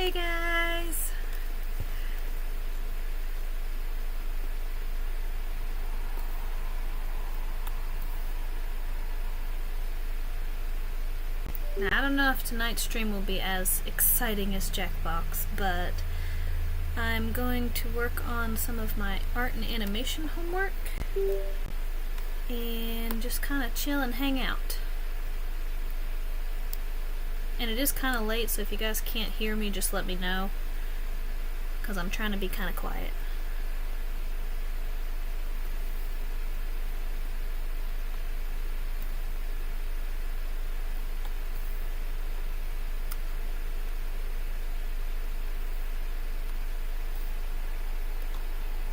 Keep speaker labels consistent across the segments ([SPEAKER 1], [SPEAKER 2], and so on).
[SPEAKER 1] Hey guys! Now, I don't know if tonight's stream will be as exciting as Jackbox, but I'm going to work on some of my art and animation homework and just kind of chill and hang out. And it is kind of late, so if you guys can't hear me, just let me know, because I'm trying to be kind of quiet.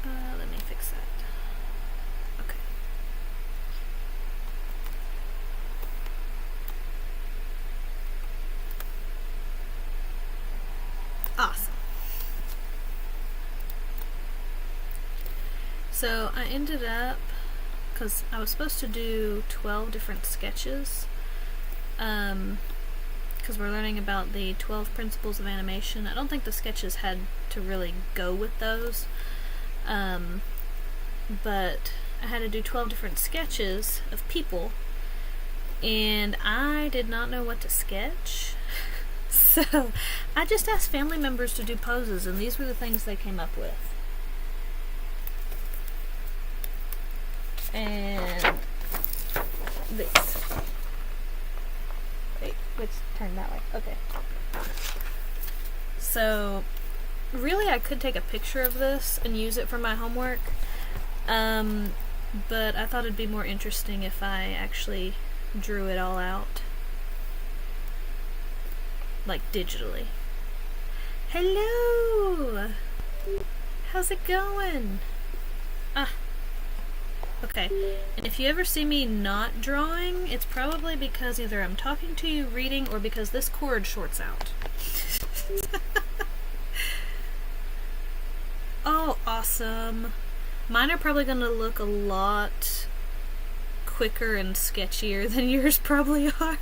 [SPEAKER 1] Let me fix that. Okay. Awesome. So I ended up, because I was supposed to do 12 different sketches, because we're learning about the 12 principles of animation. I don't think the sketches had to really go with those, but I had to do 12 different sketches of people, and I did not know what to sketch. So I just asked family members to do poses, and these were the things they came up with. And this. Wait, which turned that way? Okay. So really I could take a picture of this and use it for my homework, but I thought it'd be more interesting if I actually drew it all out, like digitally. Hello! How's it going? Okay, and if you ever see me not drawing, it's probably because either I'm talking to you, reading, or because this cord shorts out. Oh, awesome. Mine are probably going to look a lot quicker and sketchier than yours probably are.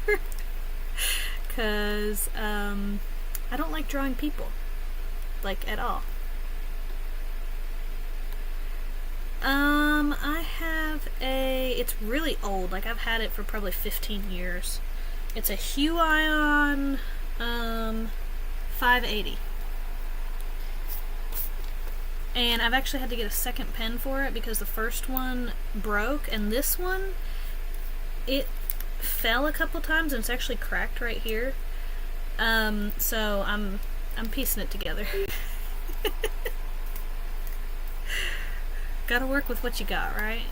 [SPEAKER 1] Because I don't like drawing people, like, at all. I have it's really old, like I've had it for probably 15 years. It's a Huion 580. And I've actually had to get a second pen for it because the first one broke, and this one, it fell a couple times and it's actually cracked right here. So I'm piecing it together. Gotta work with what you got, right?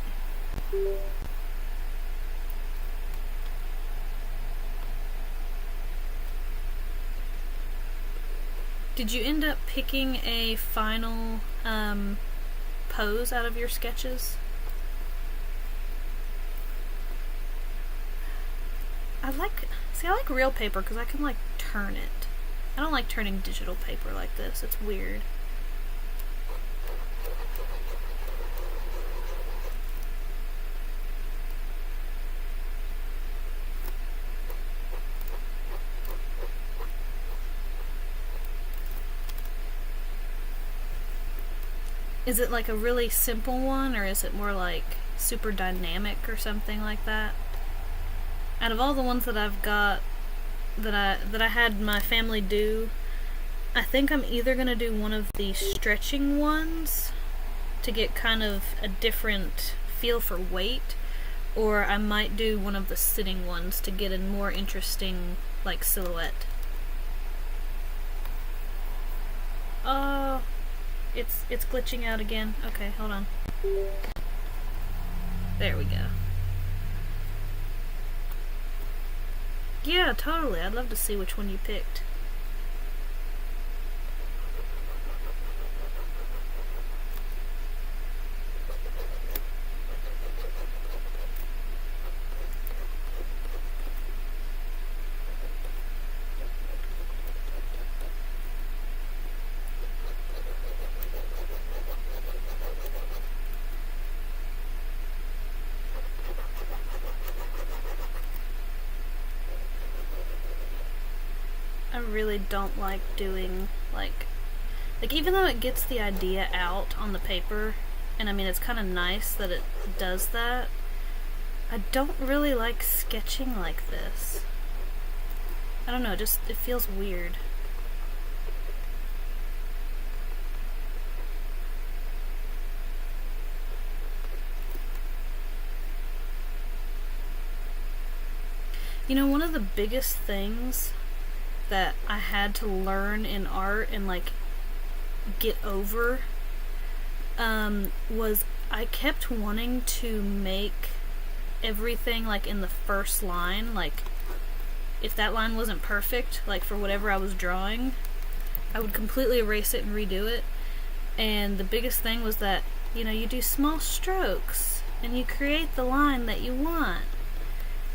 [SPEAKER 1] Did you end up picking a final pose out of your sketches? I like real paper because I can like turn it. I don't like turning digital paper like this. It's weird. Is it like a really simple one, or is it more like super dynamic or something like that? Out of all the ones that I've got that I had my family do, I think I'm either gonna do one of the stretching ones to get kind of a different feel for weight, or I might do one of the sitting ones to get a more interesting like silhouette. Oh, it's glitching out again. Okay, hold on. There we go. Yeah, totally. I'd love to see which one you picked. I really don't like doing Like even though it gets the idea out on the paper, and I mean it's kind of nice that it does that, I don't really like sketching like this. I don't know, just it feels weird. You know, one of the biggest things that I had to learn in art and like get over was I kept wanting to make everything like in the first line. Like if that line wasn't perfect, like for whatever I was drawing, I would completely erase it and redo it. And the biggest thing was that, you know, you do small strokes and you create the line that you want.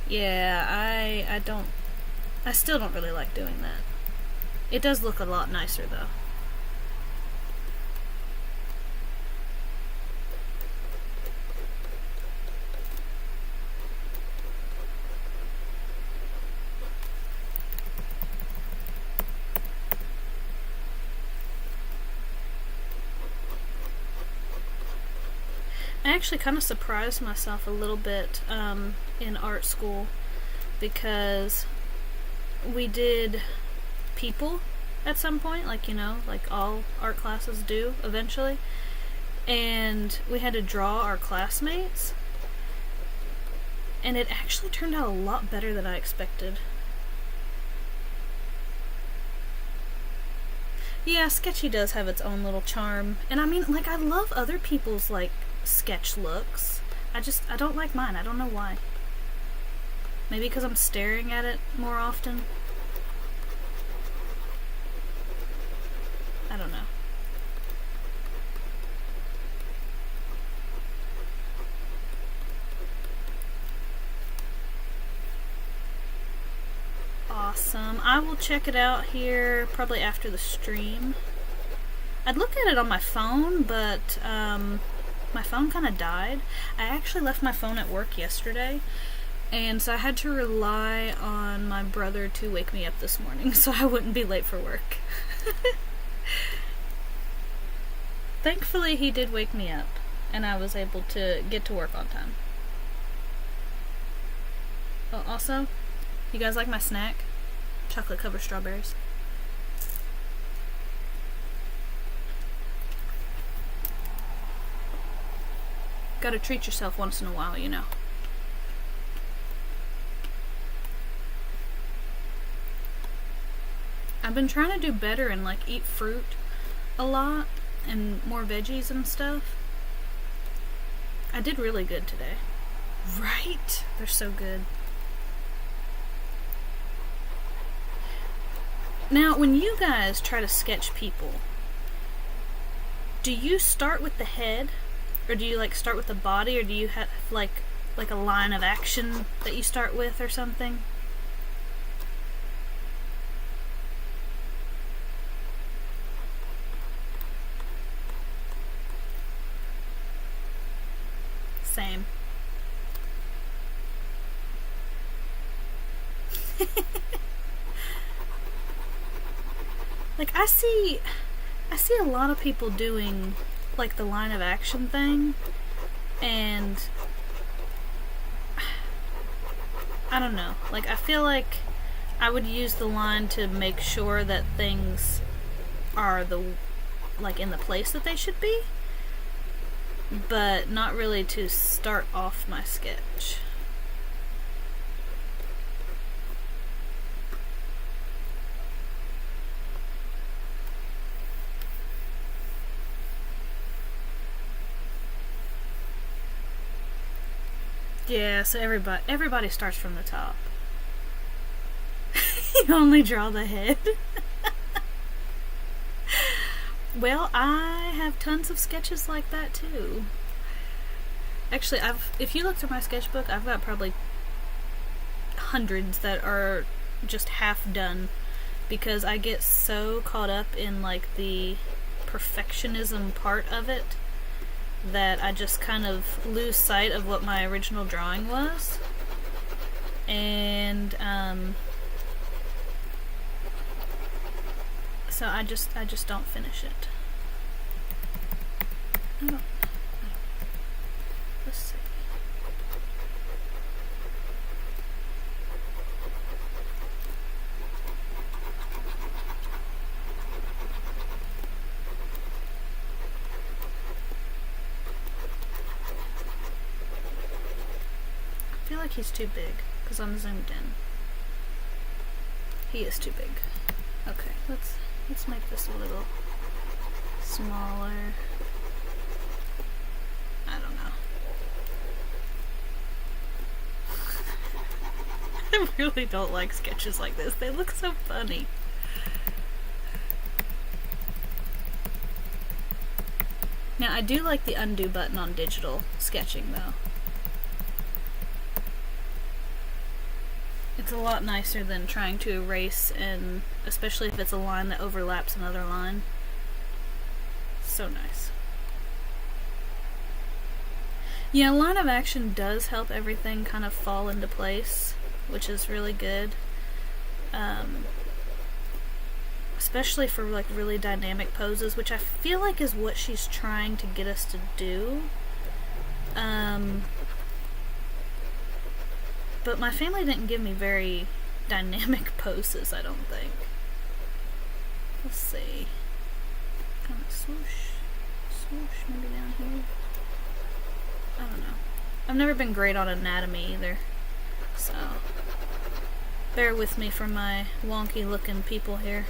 [SPEAKER 1] Yeah, I still don't really like doing that. It does look a lot nicer though. I actually kind of surprised myself a little bit in art school because we did people at some point, like, you know, like all art classes do eventually, and we had to draw our classmates, and it actually turned out a lot better than I expected. Yeah, Sketchy does have its own little charm, and I mean, like, I love other people's, like, sketch looks. I don't like mine. I don't know why. Maybe because I'm staring at it more often. I don't know. Awesome. I will check it out here probably after the stream. I'd look at it on my phone, but my phone kind of died. I actually left my phone at work yesterday, and so I had to rely on my brother to wake me up this morning so I wouldn't be late for work. Thankfully, he did wake me up, and I was able to get to work on time. Oh, also, you guys like my snack? Chocolate covered strawberries. Gotta treat yourself once in a while, you know. I've been trying to do better and like eat fruit a lot and more veggies and stuff. I did really good today. Right? They're so good. Now, when you guys try to sketch people, do you start with the head? Or do you like start with the body, or do you have like a line of action that you start with or something? Same. Like I see a lot of people doing like the line of action thing, and I don't know, like I feel like I would use the line to make sure that things are like in the place that they should be, but not really to start off my sketch. Yeah, so everybody starts from the top. You only draw the head. Well, I have tons of sketches like that too. Actually, if you look through my sketchbook, I've got probably hundreds that are just half done because I get so caught up in like the perfectionism part of it that I just kind of lose sight of what my original drawing was. And So I just don't finish it. I don't. Let's see. I feel like he's too big because I'm zoomed in. He is too big. Okay, let's make this a little smaller. I don't know. I really don't like sketches like this. They look so funny. Now, I do like the undo button on digital sketching, though. It's a lot nicer than trying to erase, and especially if it's a line that overlaps another line. So nice. Yeah, line of action does help everything kind of fall into place, which is really good. Especially for like really dynamic poses, which I feel like is what she's trying to get us to do. But my family didn't give me very dynamic poses, I don't think. Let's see. Kind of swoosh, swoosh, maybe down here. I don't know. I've never been great on anatomy either, so bear with me for my wonky looking people here.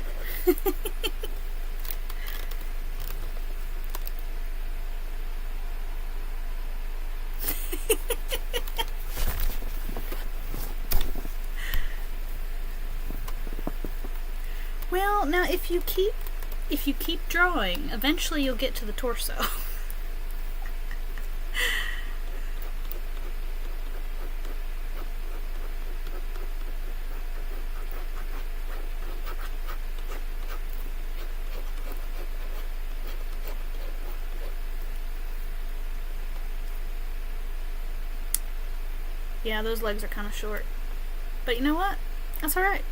[SPEAKER 1] Well, now if you keep drawing, eventually you'll get to the torso. Yeah, those legs are kind of short. But you know what? That's alright.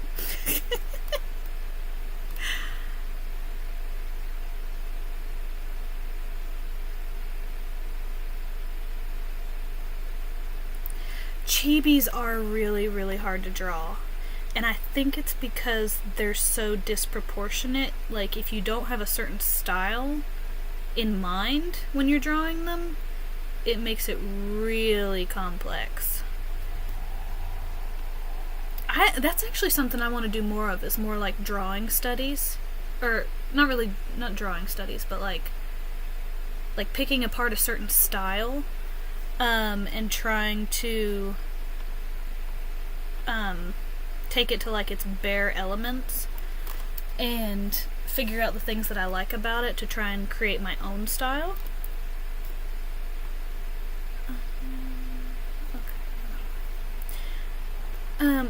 [SPEAKER 1] Chibis are really, really hard to draw. And I think it's because they're so disproportionate. Like, if you don't have a certain style in mind when you're drawing them, it makes it really complex. That's actually something I want to do more of, is more like drawing studies. Or, not drawing studies, but like picking apart a certain style, and trying to, take it to like its bare elements, and figure out the things that I like about it to try and create my own style.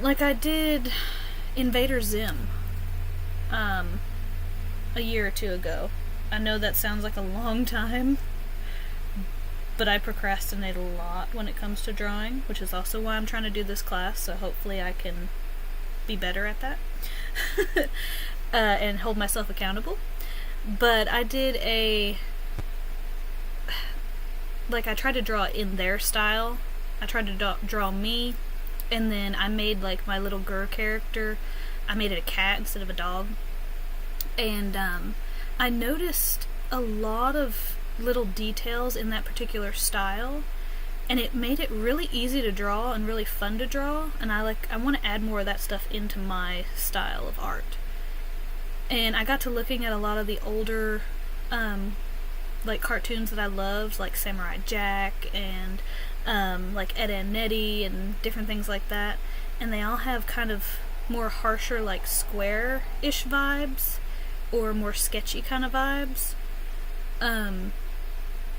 [SPEAKER 1] Like I did Invader Zim a year or two ago. I know that sounds like a long time, but I procrastinate a lot when it comes to drawing, which is also why I'm trying to do this class, so hopefully I can be better at that and hold myself accountable. But I did I tried to draw in their style. I tried to draw me, and then I made like my little girl character. I made it a cat instead of a dog. And I noticed a lot of little details in that particular style, and it made it really easy to draw and really fun to draw, and I want to add more of that stuff into my style of art. And I got to looking at a lot of the older like cartoons that I loved, like Samurai Jack and like Ed and Nettie and different things like that, and they all have kind of more harsher, like square-ish vibes, or more sketchy kind of vibes.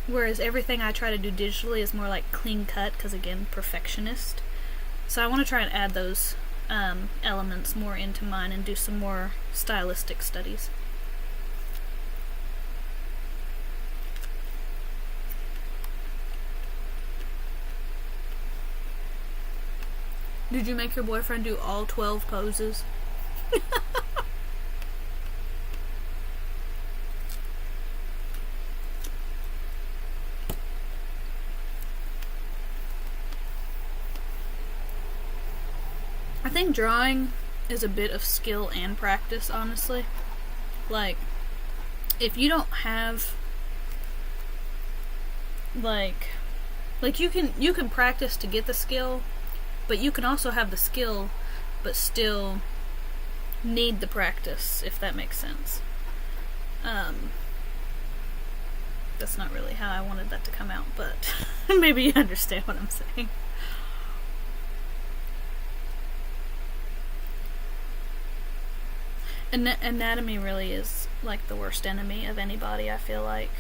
[SPEAKER 1] Whereas everything I try to do digitally is more like clean cut, because again, perfectionist. So I want to try and add those elements more into mine and do some more stylistic studies. Did you make your boyfriend do all 12 poses? think drawing is a bit of skill and practice, honestly. Like, if you don't have, like you can practice to get the skill, but you can also have the skill but still need the practice, if that makes sense. That's not really how I wanted that to come out, but maybe you understand what I'm saying. Anatomy really is like the worst enemy of anybody, I feel like.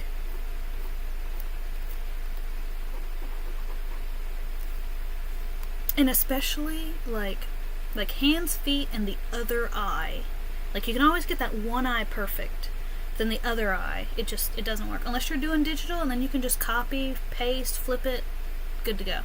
[SPEAKER 1] And especially like hands, feet, and the other eye. Like, you can always get that one eye perfect, then the other eye, it doesn't work. Unless you're doing digital, and then you can just copy, paste, flip it, good to go.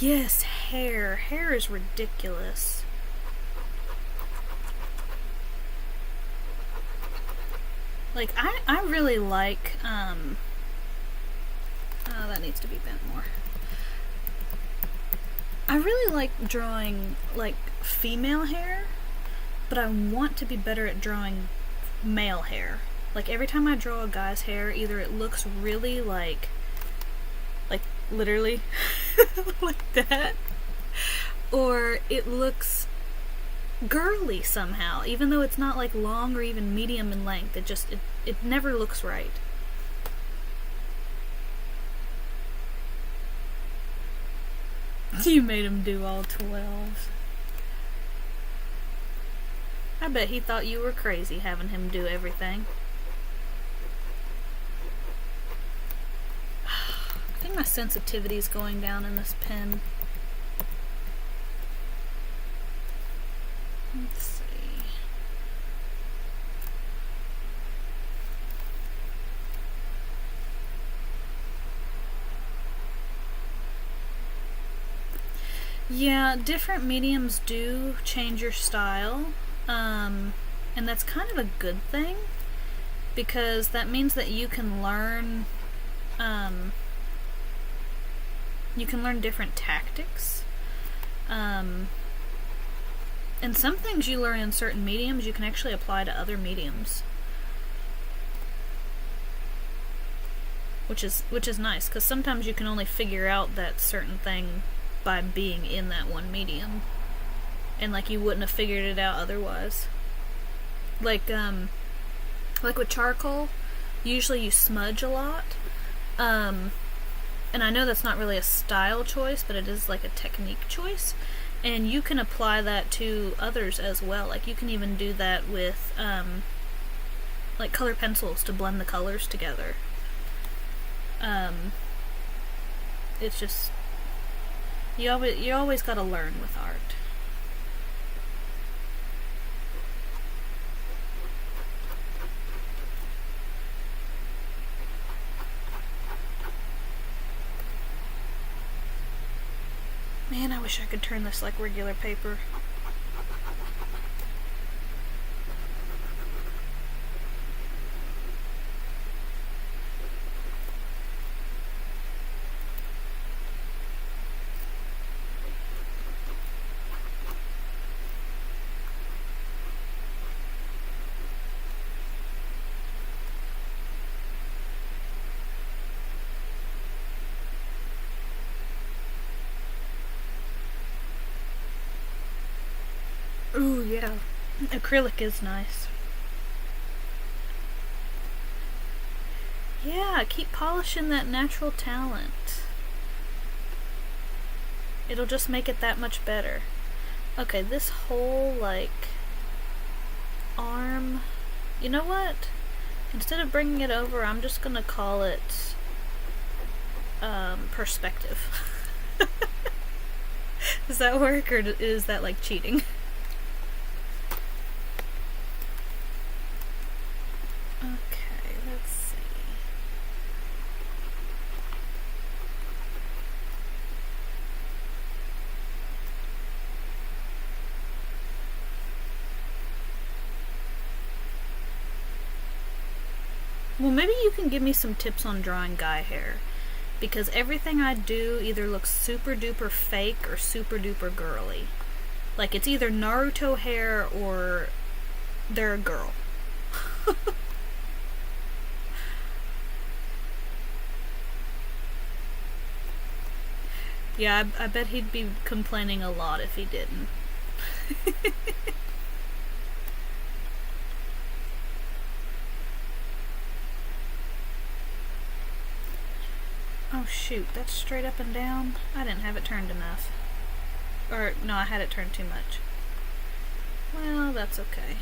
[SPEAKER 1] Yes, hair. Hair is ridiculous. Like, I really like, oh, that needs to be bent more. I really like drawing, like, female hair, but I want to be better at drawing male hair. Like, every time I draw a guy's hair, either it looks really, like literally, like that, or it looks girly somehow, even though it's not, like, long or even medium in length. It never looks right. You made him do all 12. I bet he thought you were crazy having him do everything. I think my sensitivity's going down in this pen. Let's see. Yeah, different mediums do change your style, and that's kind of a good thing, because that means that you can learn different tactics, and some things you learn in certain mediums you can actually apply to other mediums, which is nice, because sometimes you can only figure out that certain thing by being in that one medium, and like you wouldn't have figured it out otherwise. Like with charcoal, usually you smudge a lot, and I know that's not really a style choice, but it is like a technique choice, and you can apply that to others as well. Like, you can even do that with like color pencils to blend the colors together. It's just, you always gotta learn with art. Man, I wish I could turn this like regular paper. Ooh, yeah. Acrylic is nice. Yeah, keep polishing that natural talent. It'll just make it that much better. Okay, this whole, like, arm... You know what? Instead of bringing it over, I'm just gonna call it perspective. Does that work, or is that, like, cheating? Okay, let's see. Well, maybe you can give me some tips on drawing guy hair. Because everything I do either looks super duper fake or super duper girly. Like, it's either Naruto hair or they're a girl. Yeah, I bet he'd be complaining a lot if he didn't. Oh shoot, that's straight up and down? I didn't have it turned enough. Or, no, I had it turned too much. Well, that's okay.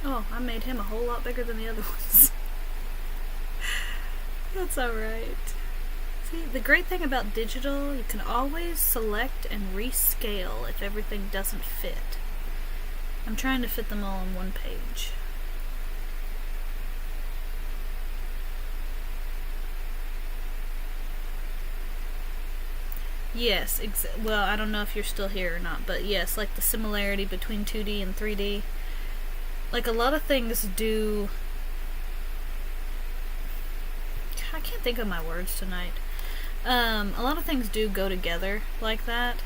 [SPEAKER 1] Oh, I made him a whole lot bigger than the other ones. That's alright. See, the great thing about digital, you can always select and rescale if everything doesn't fit. I'm trying to fit them all on one page. Yes, well, I don't know if you're still here or not, but yes, like the similarity between 2D and 3D. Like, a lot of things do... I can't think of my words tonight. A lot of things do go together like that,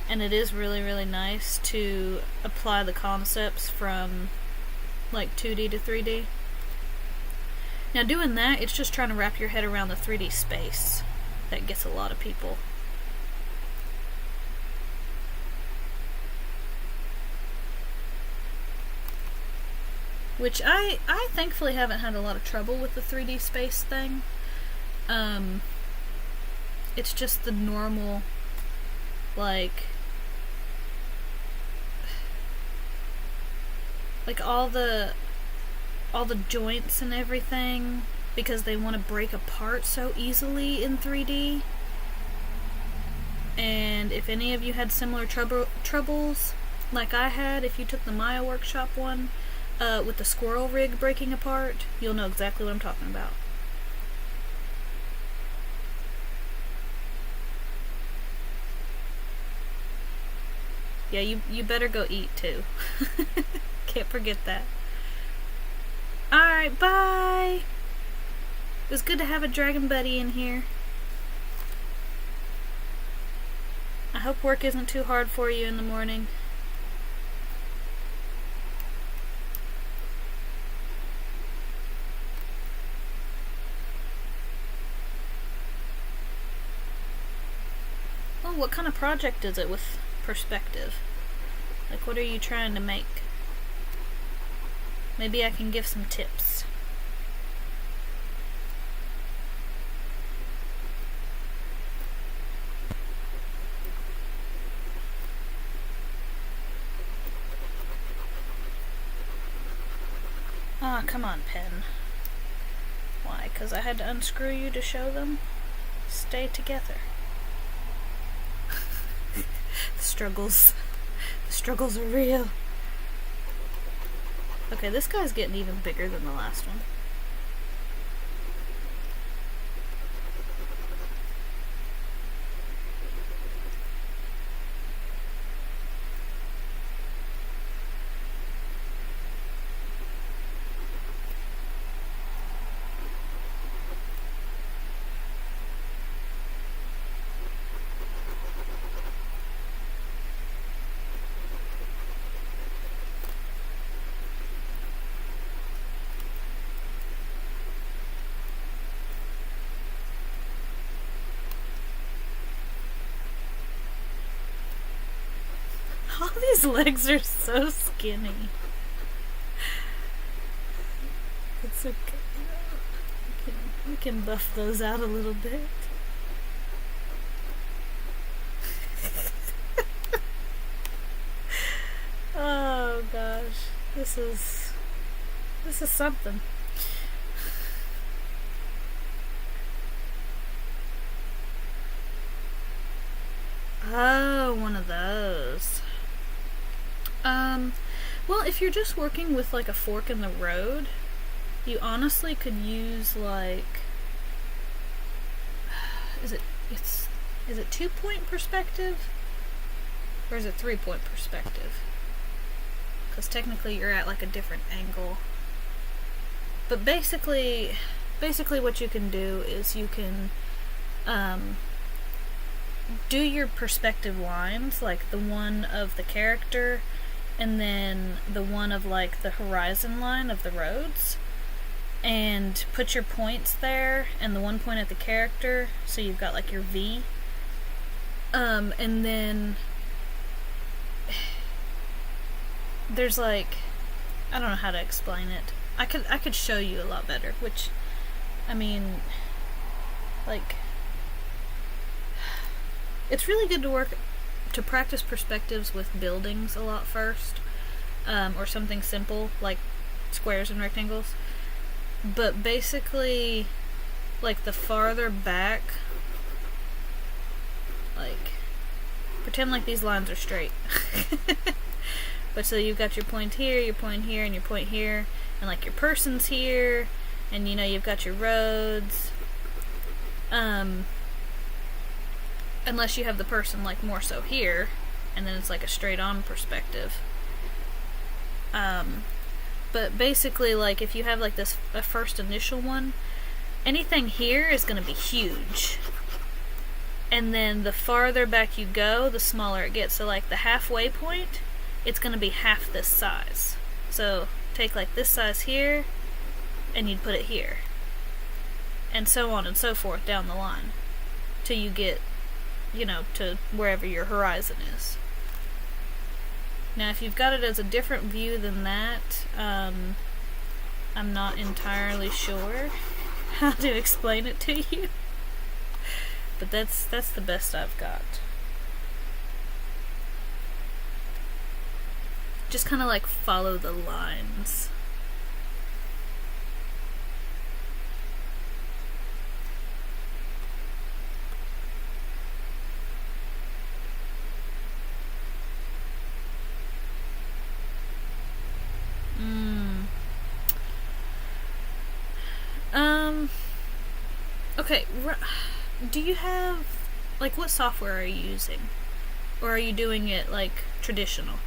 [SPEAKER 1] and it is really, really nice to apply the concepts from, like, 2D to 3D. Now, doing that, it's just trying to wrap your head around the 3D space that gets a lot of people. Which I thankfully haven't had a lot of trouble with the 3D space thing. It's just the normal, like all the joints and everything, because they want to break apart so easily in 3D. And if any of you had similar troubles like I had, if you took the Maya Workshop one, with the squirrel rig breaking apart, you'll know exactly what I'm talking about. Yeah, you better go eat too. Can't forget that. Alright, bye! It was good to have a dragon buddy in here. I hope work isn't too hard for you in the morning. Oh, what kind of project is it with perspective? Like, what are you trying to make? Maybe I can give some tips. Ah, come on, pen. Why? 'Cause I had to unscrew you to show them? Stay together. The struggles are real. Okay, this guy's getting even bigger than the last one. All these legs are so skinny. It's okay. We can buff those out a little bit. This is something. Oh, one of those. Well, if you're just working with like a fork in the road, you honestly could use like, is it 2-point perspective? Or is it 3-point perspective? Because technically you're at like a different angle. But basically what you can do is you can do your perspective lines, like the one of the character and then the one of like the horizon line of the roads, and put your points there and the one point at the character, so you've got like your V. And then there's like, I don't know how to explain it. I could show you a lot better, which, I mean, like, it's really good to practice perspectives with buildings a lot first, or something simple like squares and rectangles. But basically, like, the farther back, like, pretend like these lines are straight. But so you've got your point here, your point here, and your point here, and like your person's here, and you know you've got your roads. Unless you have the person like more so here, and then it's like a straight on perspective. But basically, like, if you have like this a first initial one, anything here is going to be huge. And then the farther back you go, the smaller it gets. So like the halfway point, it's going to be half this size. So take like this size here, and you'd put it here. And so on and so forth down the line. Till you get, you know, to wherever your horizon is. Now, if you've got it as a different view than that, I'm not entirely sure how to explain it to you. But that's the best I've got. Just kind of like follow the lines. Okay, do you have, like, what software are you using? Or are you doing it, like, traditional?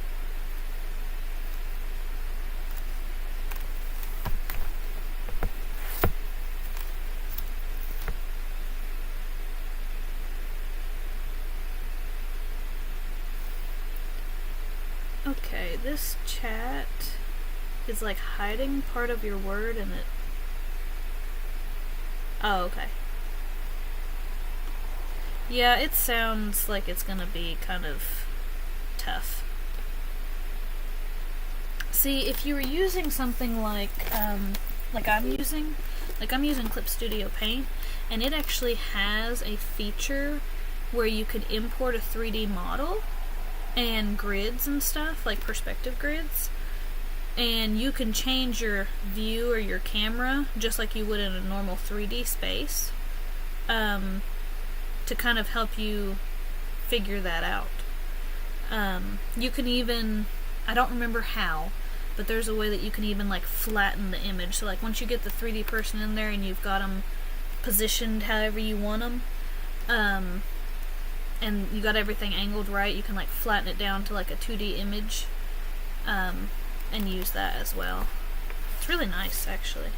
[SPEAKER 1] Okay, this chat is, like, hiding part of your word and it... Oh, okay. Yeah, it sounds like it's gonna be kind of tough. See, if you were using something like I'm using Clip Studio Paint, and it actually has a feature where you could import a 3D model and grids and stuff, like perspective grids, and you can change your view or your camera just like you would in a normal 3D space, to kind of help you figure that out. You can even, I don't remember how, but there's a way that you can even like flatten the image. So like once you get the 3D person in there and you've got them positioned however you want them, and you got everything angled right, you can like flatten it down to like a 2D image, and use that as well. It's really nice, actually.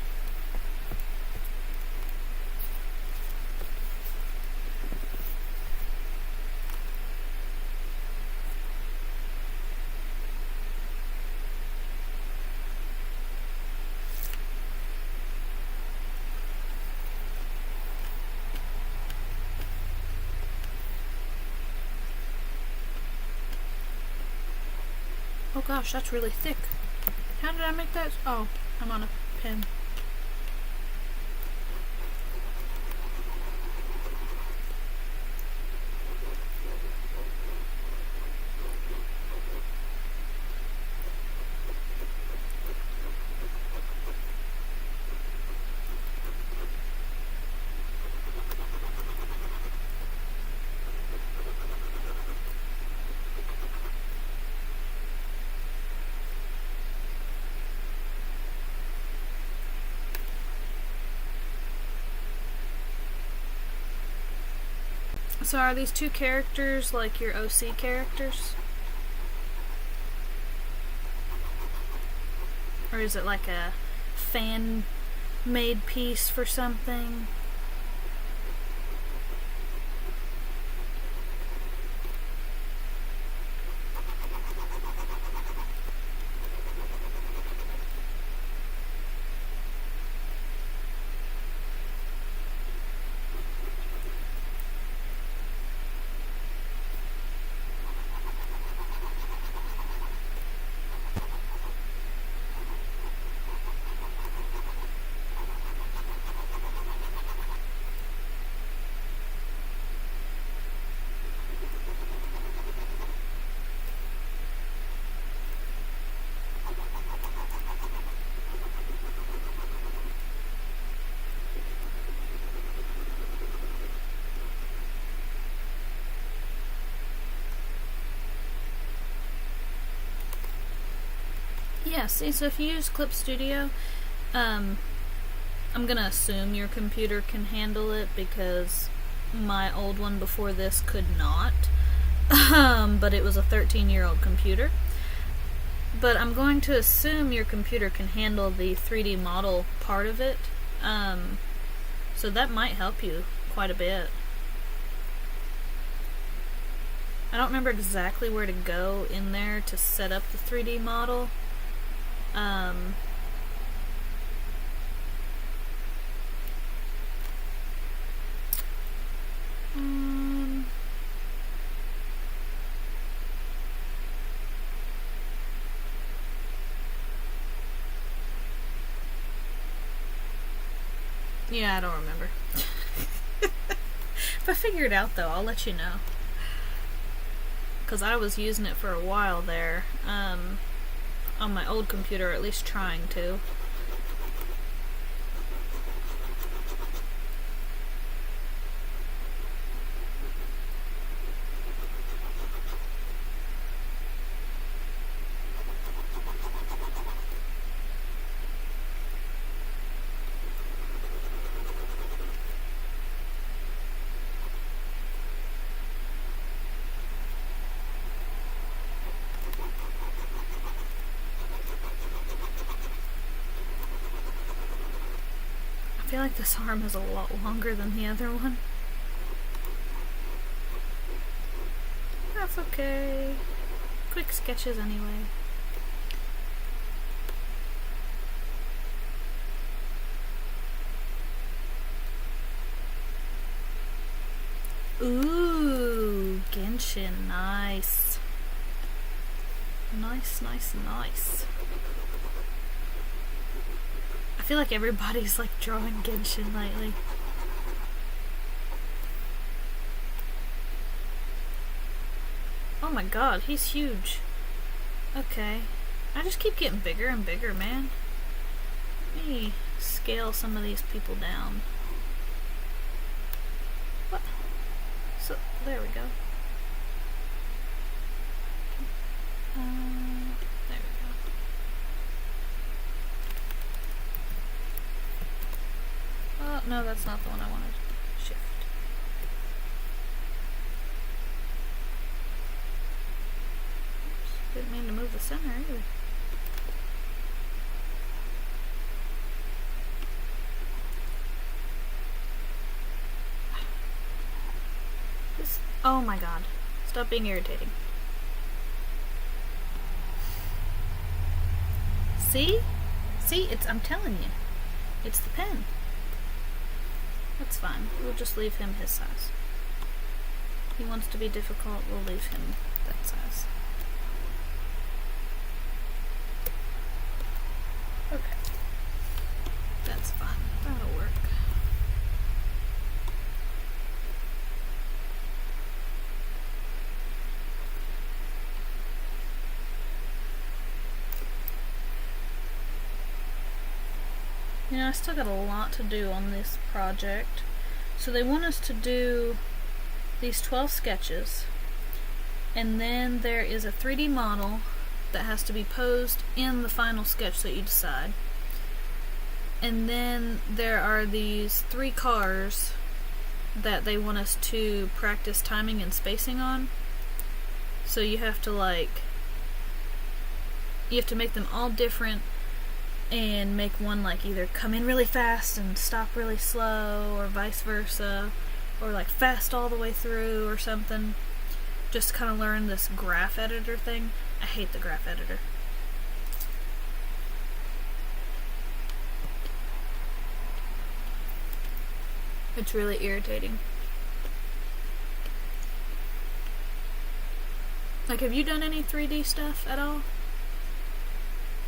[SPEAKER 1] Oh gosh, that's really thick. How did I make that? Oh, I'm on a pen. So are these two characters like your OC characters? Or is it like a fan-made piece for something? Yeah, see, so if you use Clip Studio, I'm gonna assume your computer can handle it because my old one before this could not. But it was a 13-year-old computer. But I'm going to assume your computer can handle the 3D model part of it. So that might help you quite a bit. I don't remember exactly where to go in there to set up the 3D model. Yeah, I don't remember. If I figure it out, though, I'll let you know. Because I was using it for a while there, on my old computer, or at least trying to. I feel like this arm is a lot longer than the other one. That's okay. Quick sketches anyway. Ooh, Genshin, nice. Nice, nice, nice. I feel like everybody's like drawing Genshin lately. Oh my god, he's huge. Okay. I just keep getting bigger and bigger, man. Let me scale some of these people down. What? So, there we go. There we go. Oh, no, that's not the one I wanted. Shift. Oops, didn't mean to move the center either. Oh my god. Stop being irritating. See? See? I'm telling you. It's the pen. That's fine. We'll just leave him his size. He wants to be difficult, we'll leave him that size. Okay. That's fine. That'll work. You know, I still got a lot to do on this project. So they want us to do these 12 sketches, and then there is a 3D model that has to be posed in the final sketch that you decide. And then there are these 3 cars that they want us to practice timing and spacing on. So you have to make them all different and make one like either come in really fast and stop really slow, or vice versa, or like fast all the way through or something. Just kind of learn this graph editor thing. I hate the graph editor. It's really irritating. Like, have you done any 3D stuff at all?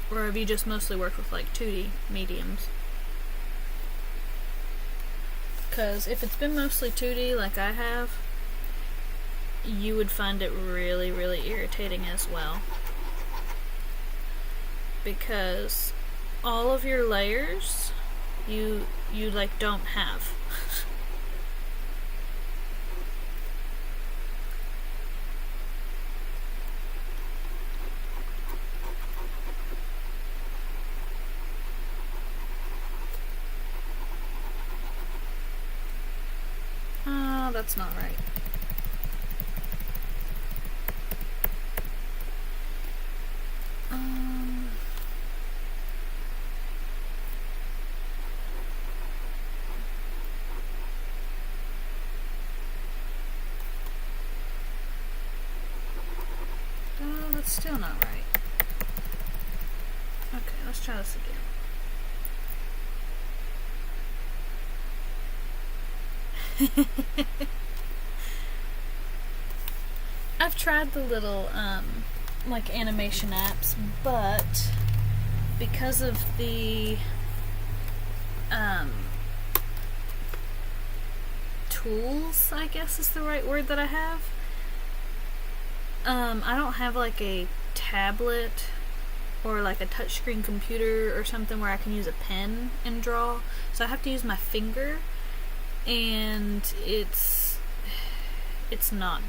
[SPEAKER 1] Or have you just mostly worked with like 2D mediums? Because if it's been mostly 2D like I have, you would find it really, really irritating as well. Because all of your layers, you like don't have. That's not right. That's still not right. Okay, let's try this again. I've tried the little like animation apps, but because of the tools, I guess is the right word that I have, I don't have like a tablet or like a touchscreen computer or something where I can use a pen and draw, so I have to use my finger, and it's not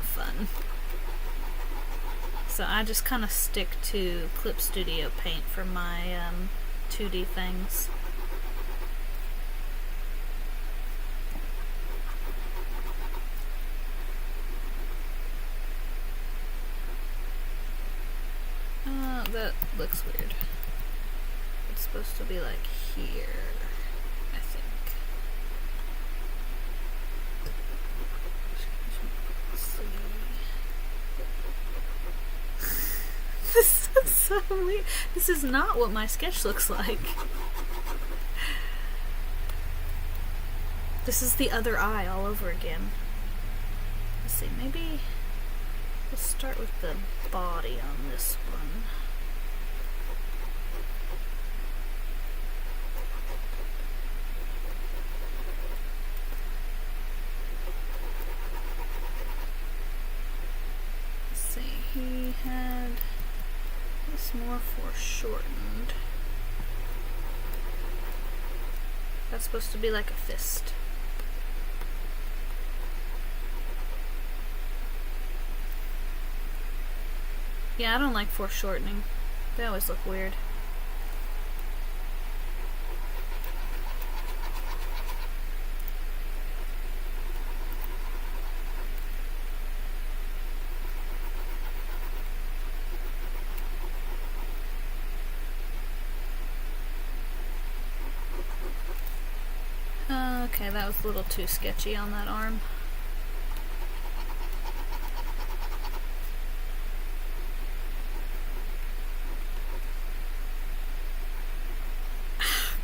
[SPEAKER 1] fun. So I just kind of stick to Clip Studio Paint for my 2D things. That looks weird. It's supposed to be like here, I think. Let's see. This is so weird. This is not what my sketch looks like. This is the other eye all over again. Let's see, maybe let's start with the body on this one. He had this more foreshortened. That's supposed to be like a fist. Yeah, I don't like foreshortening. They always look weird. Okay, that was a little too sketchy on that arm.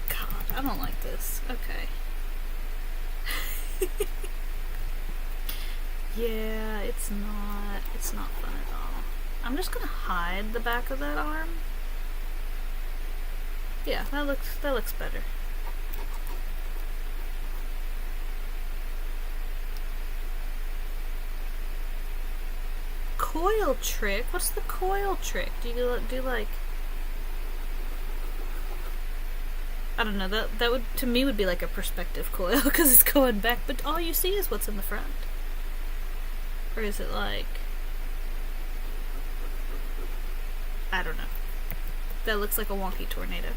[SPEAKER 1] God, I don't like this. Okay. Yeah, it's not fun at all. I'm just gonna hide the back of that arm. Yeah, that looks better. Coil trick? What's the coil trick? Do you do like, I don't know, that would, to me, would be like a perspective coil because it's going back, but all you see is what's in the front. Or is it like, I don't know. That looks like a wonky tornado.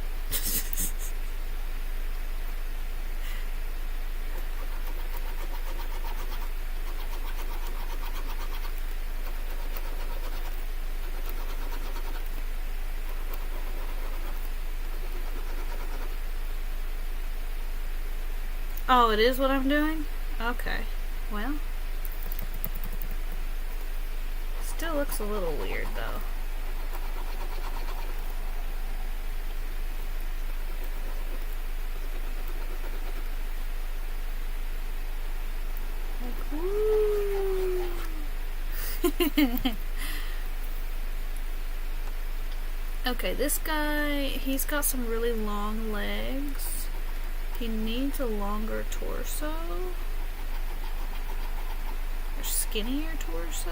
[SPEAKER 1] Oh, it is what I'm doing? Okay. Well. Still looks a little weird, though. Like, woo! Okay, this guy, he's got some really long legs. He needs a longer torso. Or skinnier torso.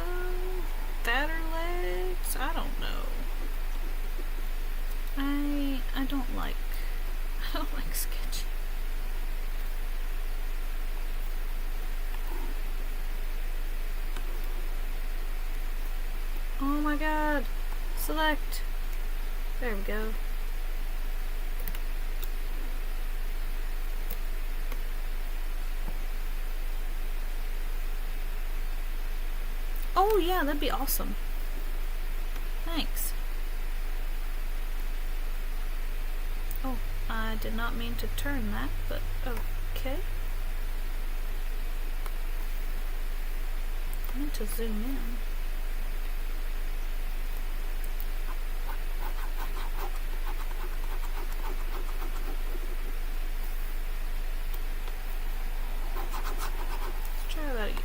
[SPEAKER 1] Fatter legs. I don't know. I don't like Sketchy. Oh my god. Select. There we go. Oh yeah, that'd be awesome. Thanks. Oh, I did not mean to turn that, but okay. I meant to zoom in. Let's try that again.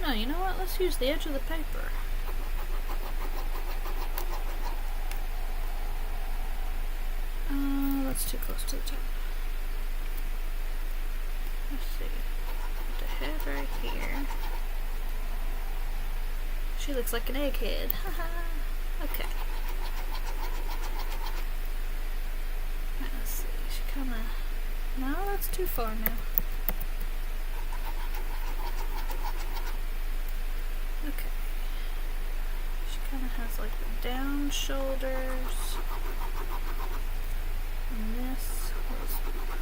[SPEAKER 1] No, you know what? Let's use the edge of the paper. That's too close to the top. Let's see. Put the head right here. She looks like an egghead. Haha. Okay. Let's see. She kinda... No, that's too far now. Okay. She kind of has like the down shoulders. And this was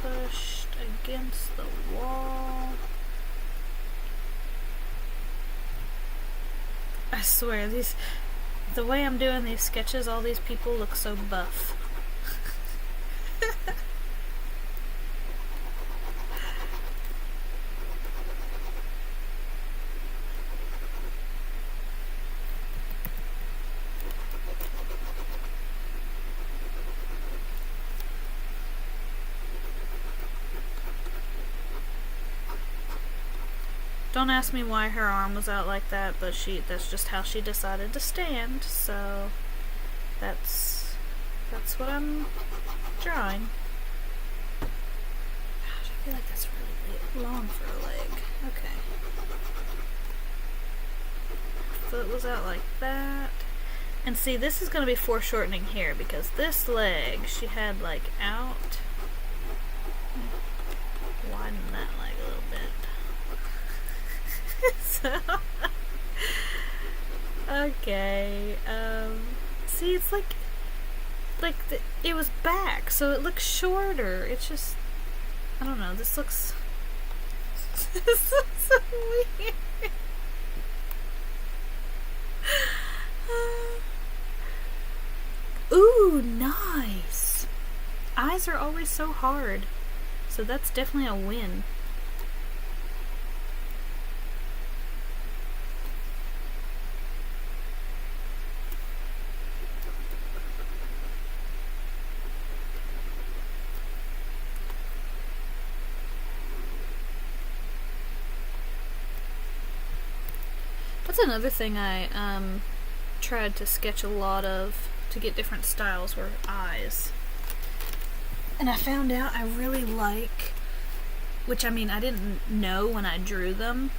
[SPEAKER 1] pushed against the wall. I swear, the way I'm doing these sketches, all these people look so buff. Don't ask me why her arm was out like that, but that's just how she decided to stand, so that's what I'm drawing. Gosh, I feel like that's really long for a leg. Okay. Foot was out like that. And see, this is going to be foreshortening here, because this leg, she had like out. Widen that leg a little bit. So, okay, see, it's like it was back, so it looks shorter. It's just, I don't know, this looks so weird. Ooh, nice. Eyes are always so hard, so that's definitely a win. That's another thing I tried to sketch a lot of to get different styles were eyes. And I found out I really like, which I mean I didn't know when I drew them,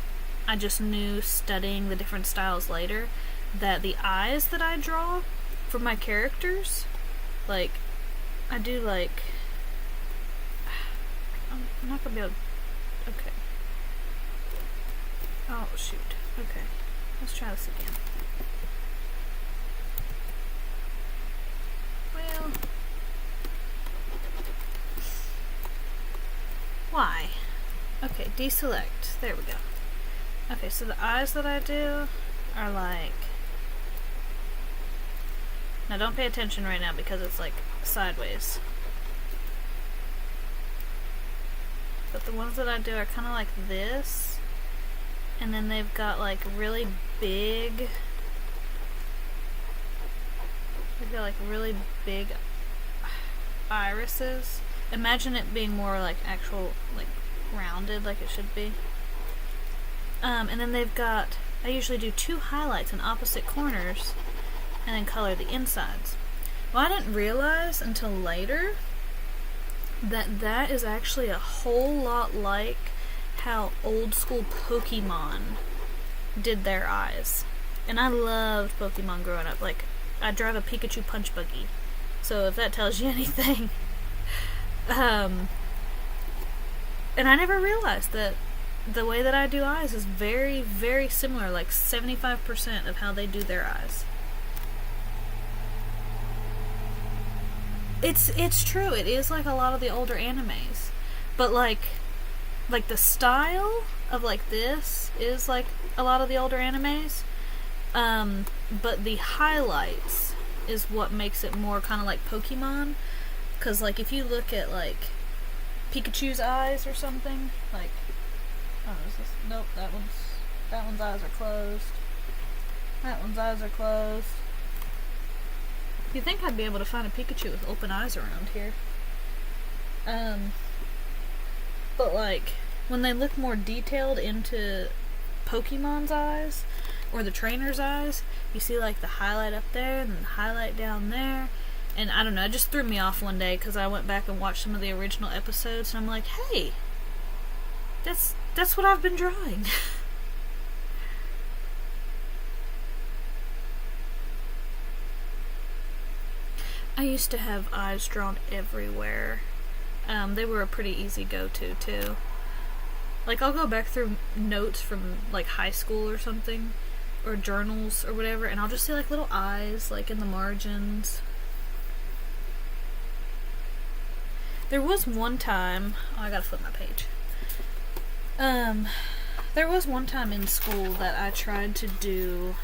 [SPEAKER 1] I just knew studying the different styles later, that the eyes that I draw for my characters, like, I do like, I'm not gonna be able to, okay. Oh shoot, okay. Let's try this again. Well, why? Okay, deselect. There we go. Okay, so the eyes that I do are like... Now don't pay attention right now because it's like sideways. but the ones that I do are kind of like this, and then they've got like really big, irises. Imagine it being more like actual, like rounded, like it should be. And then they've got, I usually do 2 highlights in opposite corners and then color the insides. Well, I didn't realize until later that that is actually a whole lot like how old school Pokemon did their eyes. And I loved Pokemon growing up. Like, I drive a Pikachu punch buggy, so if that tells you anything. And I never realized that the way that I do eyes is very, very similar, like 75% of how they do their eyes. It's true. It is like a lot of the older animes, but like the style of like this is like a lot of the older animes. But the highlights is what makes it more kind of like Pokemon. Cause like if you look at like Pikachu's eyes or something, like, oh, is this? Nope, that one's eyes are closed. That one's eyes are closed. You'd think I'd be able to find a Pikachu with open eyes around here. But like, when they look more detailed into Pokemon's eyes, or the trainer's eyes, you see like the highlight up there, and the highlight down there, and I don't know, it just threw me off one day, because I went back and watched some of the original episodes, and I'm like, hey, that's what I've been drawing. I used to have eyes drawn everywhere. They were a pretty easy go-to, too. Like, I'll go back through notes from, like, high school or something, or journals or whatever, and I'll just see, like, little eyes, like, in the margins. There was one time... Oh, I gotta flip my page. There was one time in school that I tried to do,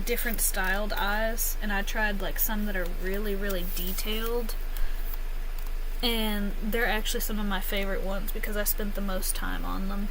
[SPEAKER 1] different styled eyes, and I tried like some that are really, really detailed, and they're actually some of my favorite ones because I spent the most time on them.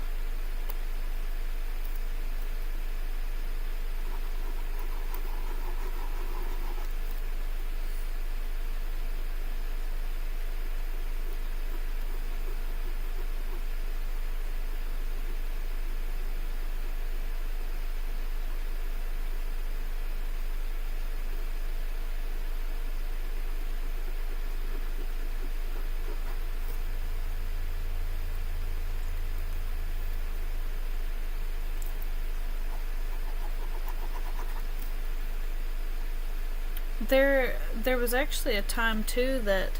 [SPEAKER 1] There was actually a time too that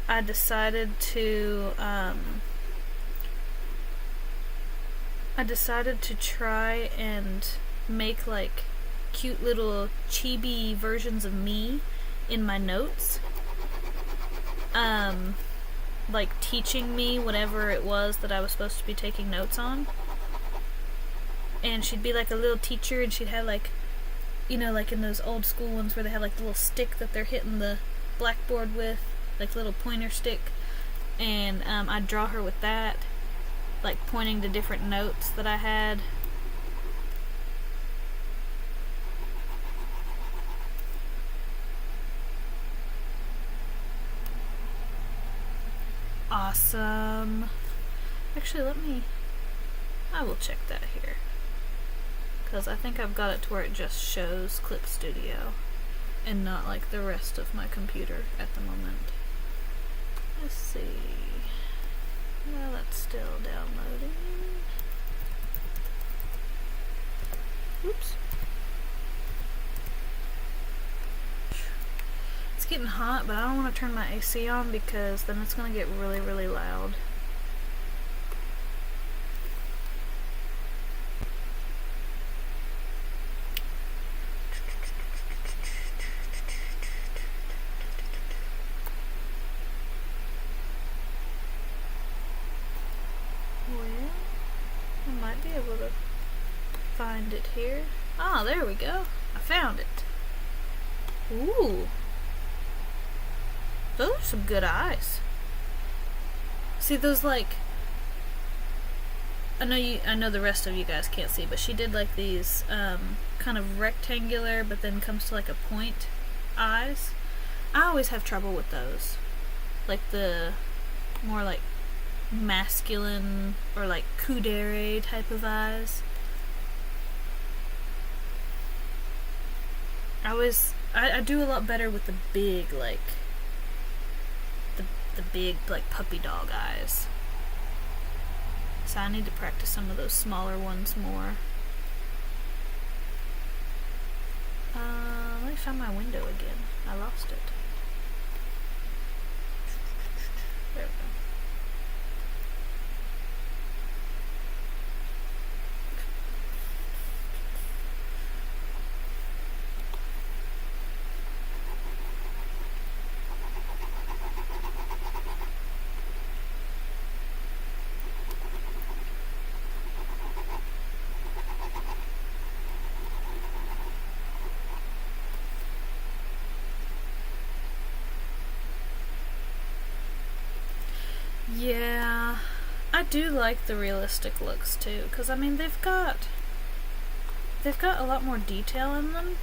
[SPEAKER 1] I decided to try and make like cute little chibi versions of me in my notes, like teaching me whatever it was that I was supposed to be taking notes on. And she'd be like a little teacher, and she'd have like, you know, like in those old school ones where they have like the little stick that they're hitting the blackboard with, like little pointer stick, and I'd draw her with that, like pointing to different notes that I had. Awesome. Actually, I will check that here, because I think I've got it to where it just shows Clip Studio and not like the rest of my computer at the moment. Let's see. Well, that's still downloading. Oops. It's getting hot, but I don't want to turn my AC on because then it's going to get really, really loud. Find it here. Ah, there we go. I found it. Ooh. Those are some good eyes. See those, like, I know the rest of you guys can't see, but she did like these kind of rectangular, but then comes to like a point eyes. I always have trouble with those, like the more like masculine or like kudere type of eyes. I do a lot better with the big, like the big, like, puppy dog eyes. So I need to practice some of those smaller ones more. Let me find my window again. I lost it. There we go. Yeah, I do like the realistic looks too, because I mean they've got a lot more detail in them,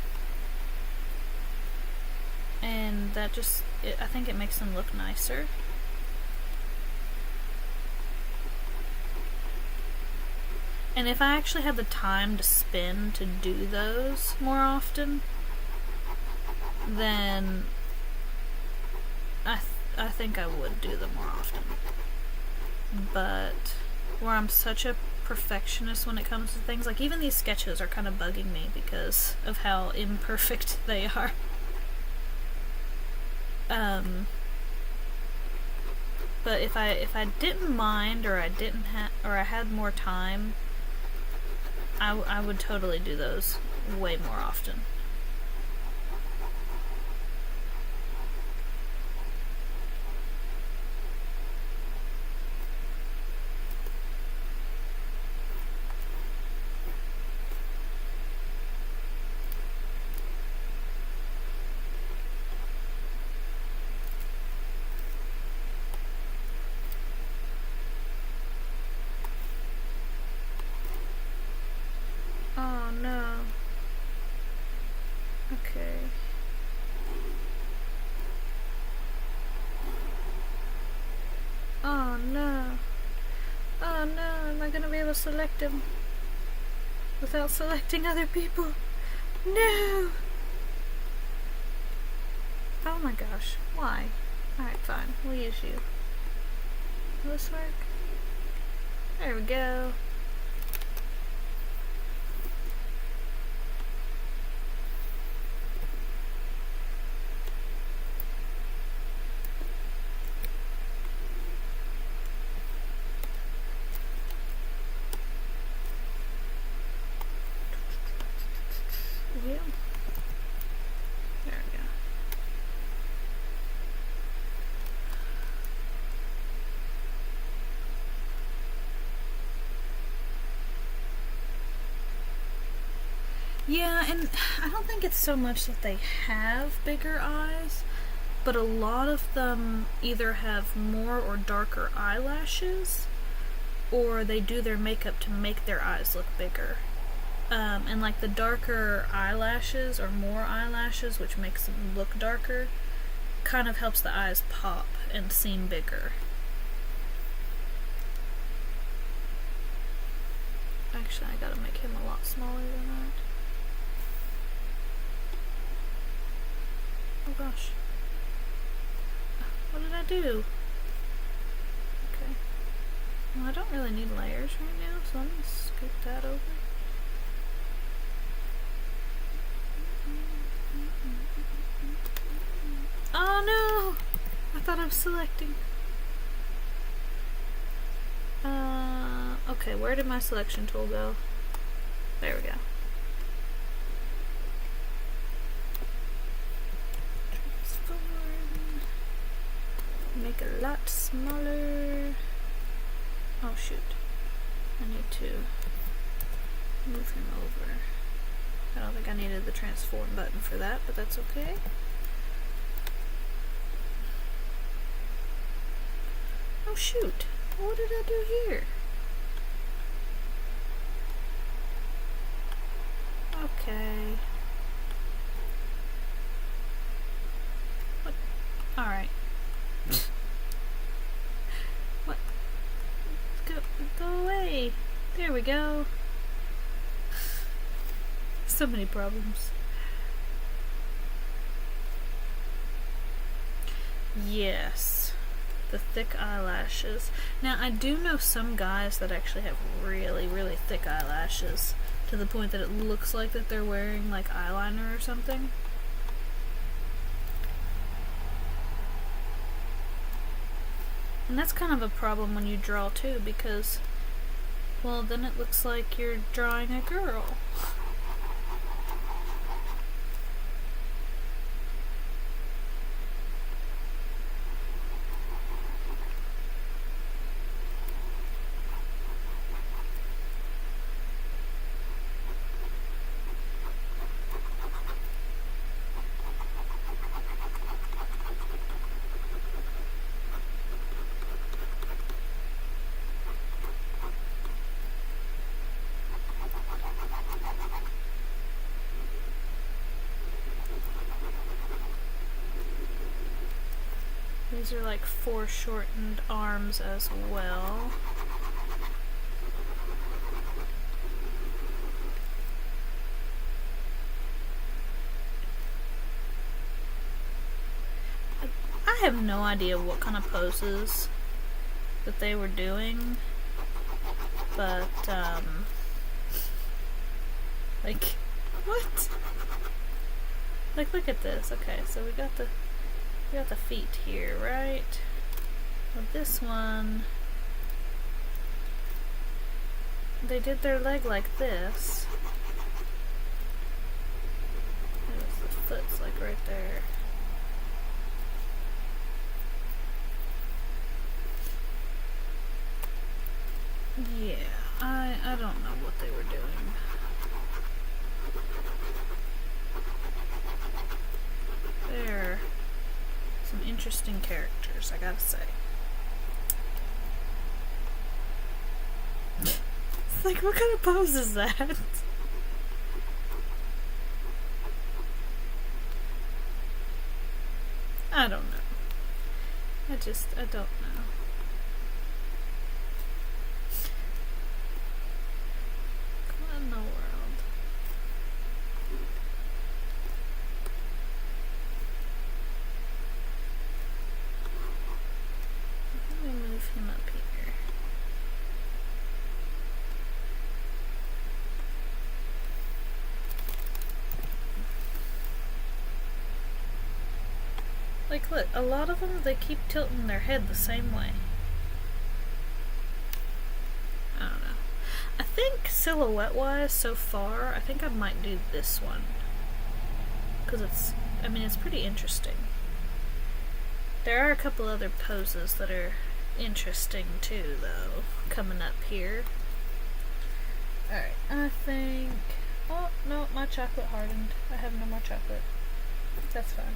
[SPEAKER 1] and that just I think it makes them look nicer. And if I actually had the time to spend to do those more often, then I think I would do them more often. But where I'm such a perfectionist when it comes to things, like even these sketches are kind of bugging me because of how imperfect they are. But if I didn't mind, or I had more time, I would totally do those way more often. Oh no. Okay. Oh no. Oh no, am I gonna be able to select him without selecting other people? No! Oh my gosh, why? Alright, fine, we'll use you. Will this work? There we go. Yeah. There we go. Yeah, and I don't think it's so much that they have bigger eyes, but a lot of them either have more or darker eyelashes, or they do their makeup to make their eyes look bigger. And like the darker eyelashes or more eyelashes, which makes them look darker, kind of helps the eyes pop and seem bigger. Actually, I gotta make him a lot smaller than that. Oh gosh. What did I do? Okay. Well, I don't really need layers right now, so let me scoot that over. Oh no! I thought I was selecting. Okay, where did my selection tool go? There we go. Transform. Make a lot smaller. Oh shoot. I need to move him over. I don't think I needed the transform button for that, but that's okay. Oh shoot, what did I do here? Okay. What? Alright. What? Go away. There we go. So many problems. Yes. The thick eyelashes. Now, I do know some guys that actually have really, really thick eyelashes to the point that it looks like that they're wearing like eyeliner or something. And that's kind of a problem when you draw too, because, well, then it looks like you're drawing a girl. These are like foreshortened arms as well. I have no idea what kind of poses that they were doing, but like, what? Like, look at this. Okay, so we got the feet here, right? Well, this one, they did their leg like this. The foot's like right there. Yeah, I don't know what they were doing. They're some interesting characters, I gotta say. It's like, what kind of pose is that? I don't know. I don't know. What in the world? Let me move him up here. Like, look, a lot of them, they keep tilting their head the same way. I don't know. I think silhouette-wise, so far, I think I might do this one. Because it's pretty interesting. There are a couple other poses that are interesting too, though, coming up here. Alright, I think... Oh, no, my chocolate hardened. I have no more chocolate. That's fine.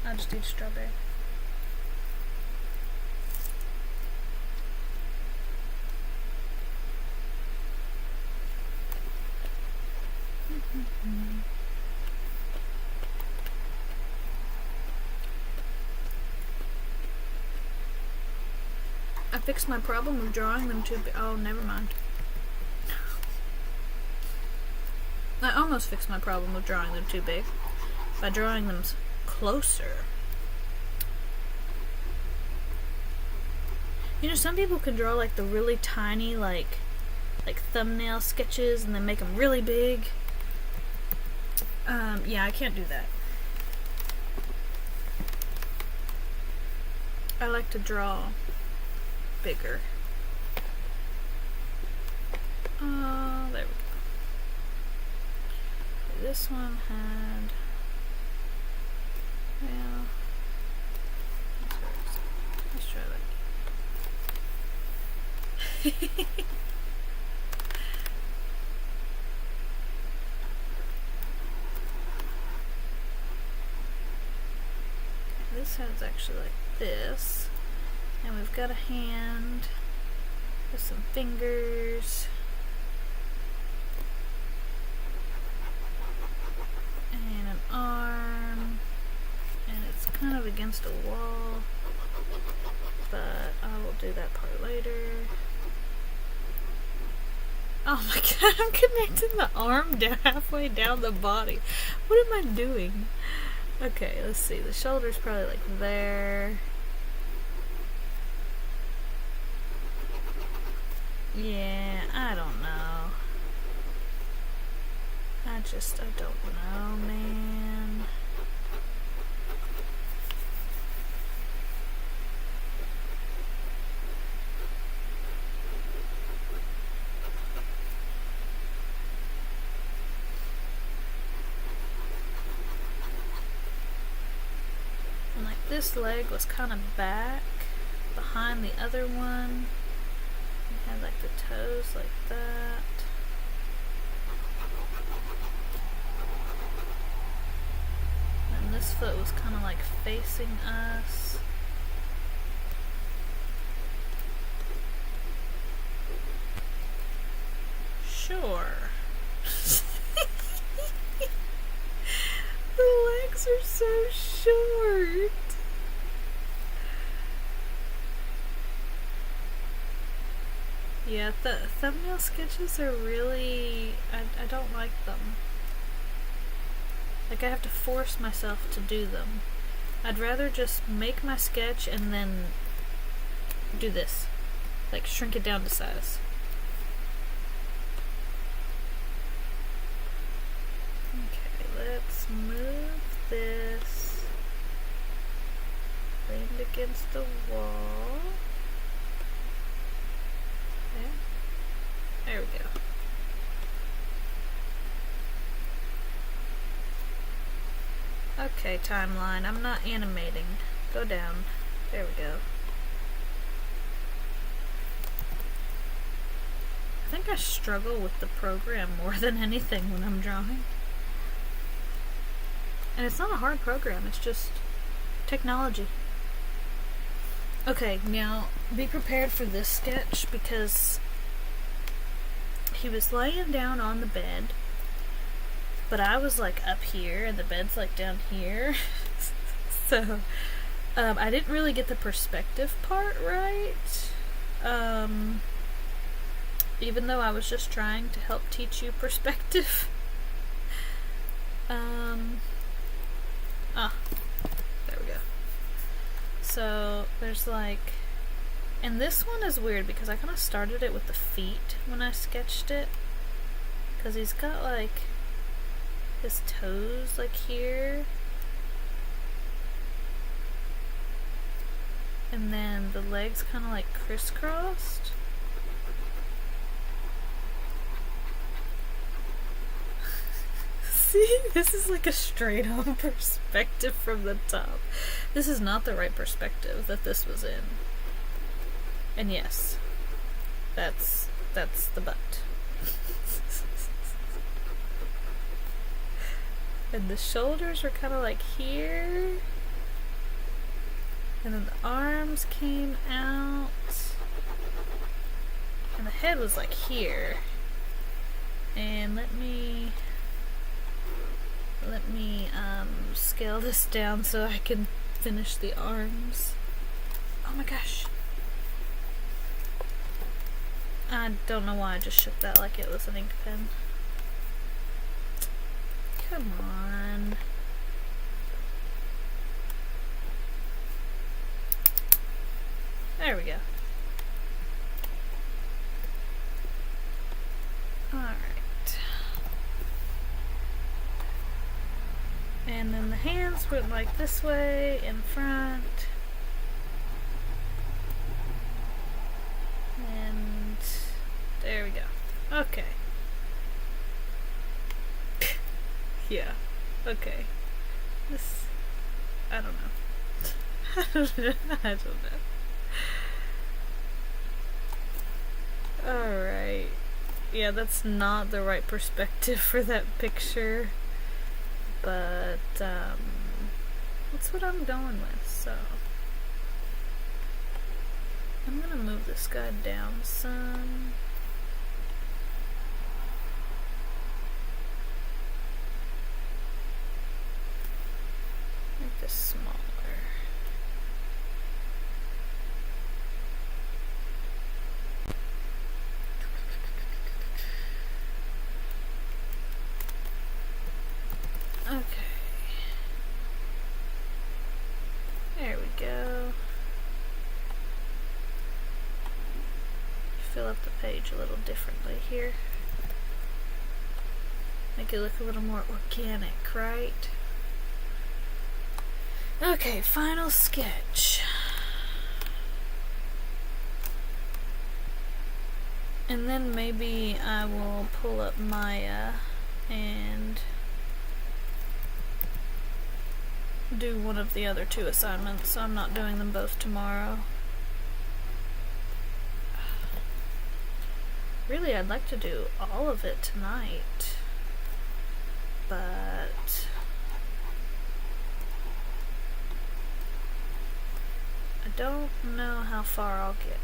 [SPEAKER 1] I'll just eat strawberry. I fixed my problem of drawing them too big. Oh, never mind. I almost fixed my problem of drawing them too big by drawing them closer. You know, some people can draw like the really tiny, like thumbnail sketches and then make them really big. Yeah, I can't do that. I like to draw bigger. Oh, there we go. Okay, this one had... Well, let's try that. This head's actually like this. And we've got a hand with some fingers. And an arm. And it's kind of against a wall. But I will do that part later. Oh my god, I'm connecting the arm down halfway down the body. What am I doing? Okay, let's see. The shoulder's probably like there. Yeah, I don't know. I don't know, man. And like this leg was kind of back behind the other one. It had like the toes like that. And this foot was kind of like facing us. Sure. The legs are so short. Yeah, the thumbnail sketches are really... I don't like them. Like, I have to force myself to do them. I'd rather just make my sketch and then do this. Like, shrink it down to size. Okay, let's move this. Leaned against the wall. There we go. Okay, timeline. I'm not animating. Go down. There we go. I think I struggle with the program more than anything when I'm drawing. And it's not a hard program, it's just technology. Okay, now be prepared for this sketch because he was laying down on the bed, but I was like up here and the bed's like down here. So I didn't really get the perspective part right, even though I was just trying to help teach you perspective. There we go. So there's like, and this one is weird because I kind of started it with the feet when I sketched it, because he's got like his toes like here, and then the legs kind of like crisscrossed. See, this is like a straight on perspective from the top. This is not the right perspective that this was in. And yes, that's the butt. And the shoulders were kind of like here. And then the arms came out. And the head was like here. And let me scale this down so I can finish the arms. Oh my gosh. I don't know why I just shook that like it was an ink pen. Come on. There we go. Alright. And then the hands went like this way in front. And there we go. Okay. Yeah. Okay. This, I don't know. I don't know. Alright. Yeah, that's not the right perspective for that picture. But, that's what I'm going with, so. I'm gonna move this guy down some. Make this smaller. Okay. There we go. Fill up the page a little differently here. Make it look a little more organic, right? Okay, final sketch. And then maybe I will pull up Maya and do one of the other two assignments, so I'm not doing them both tomorrow. Really, I'd like to do all of it tonight, but I don't know how far I'll get.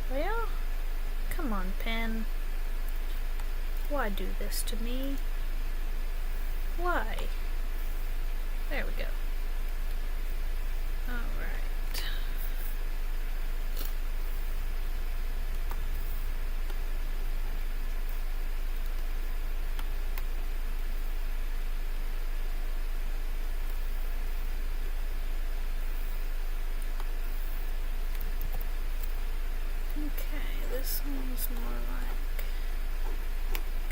[SPEAKER 1] Well, come on, pen. Why do this to me? Why? There we go. Alright. Okay, this one's more like,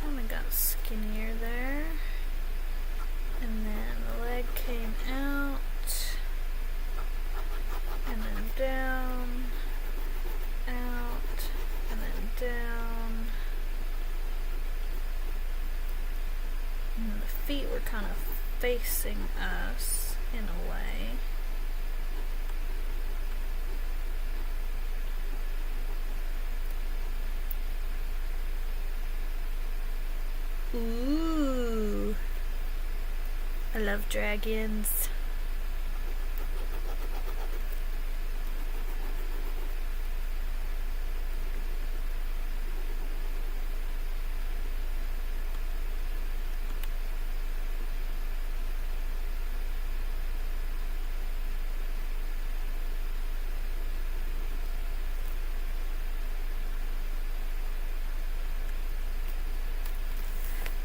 [SPEAKER 1] kinda got skinnier there, and then the leg came out, and then down, out, and then down, and then the feet were kind of facing us in a way. Ooh, I love dragons.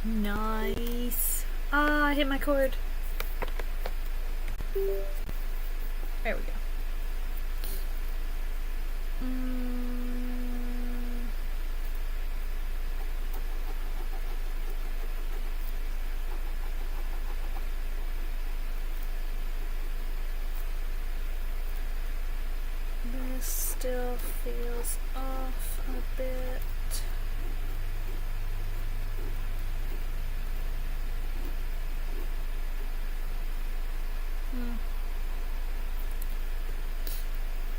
[SPEAKER 1] Nice. Ah, I hit my cord. There we go. This still feels off a bit.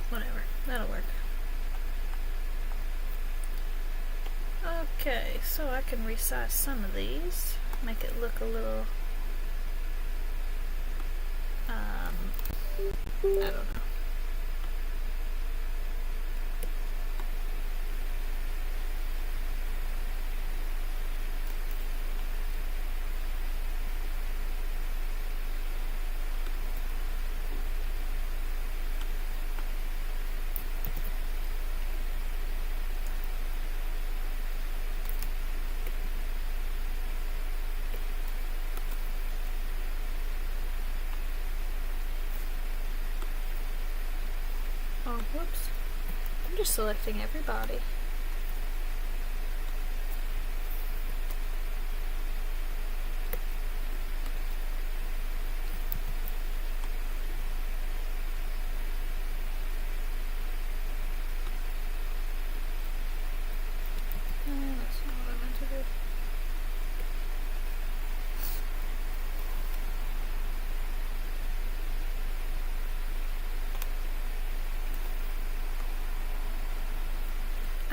[SPEAKER 1] Whatever, that'll work. Okay, so I can resize some of these, make it look a little, I don't know. Oh, whoops. I'm just selecting everybody.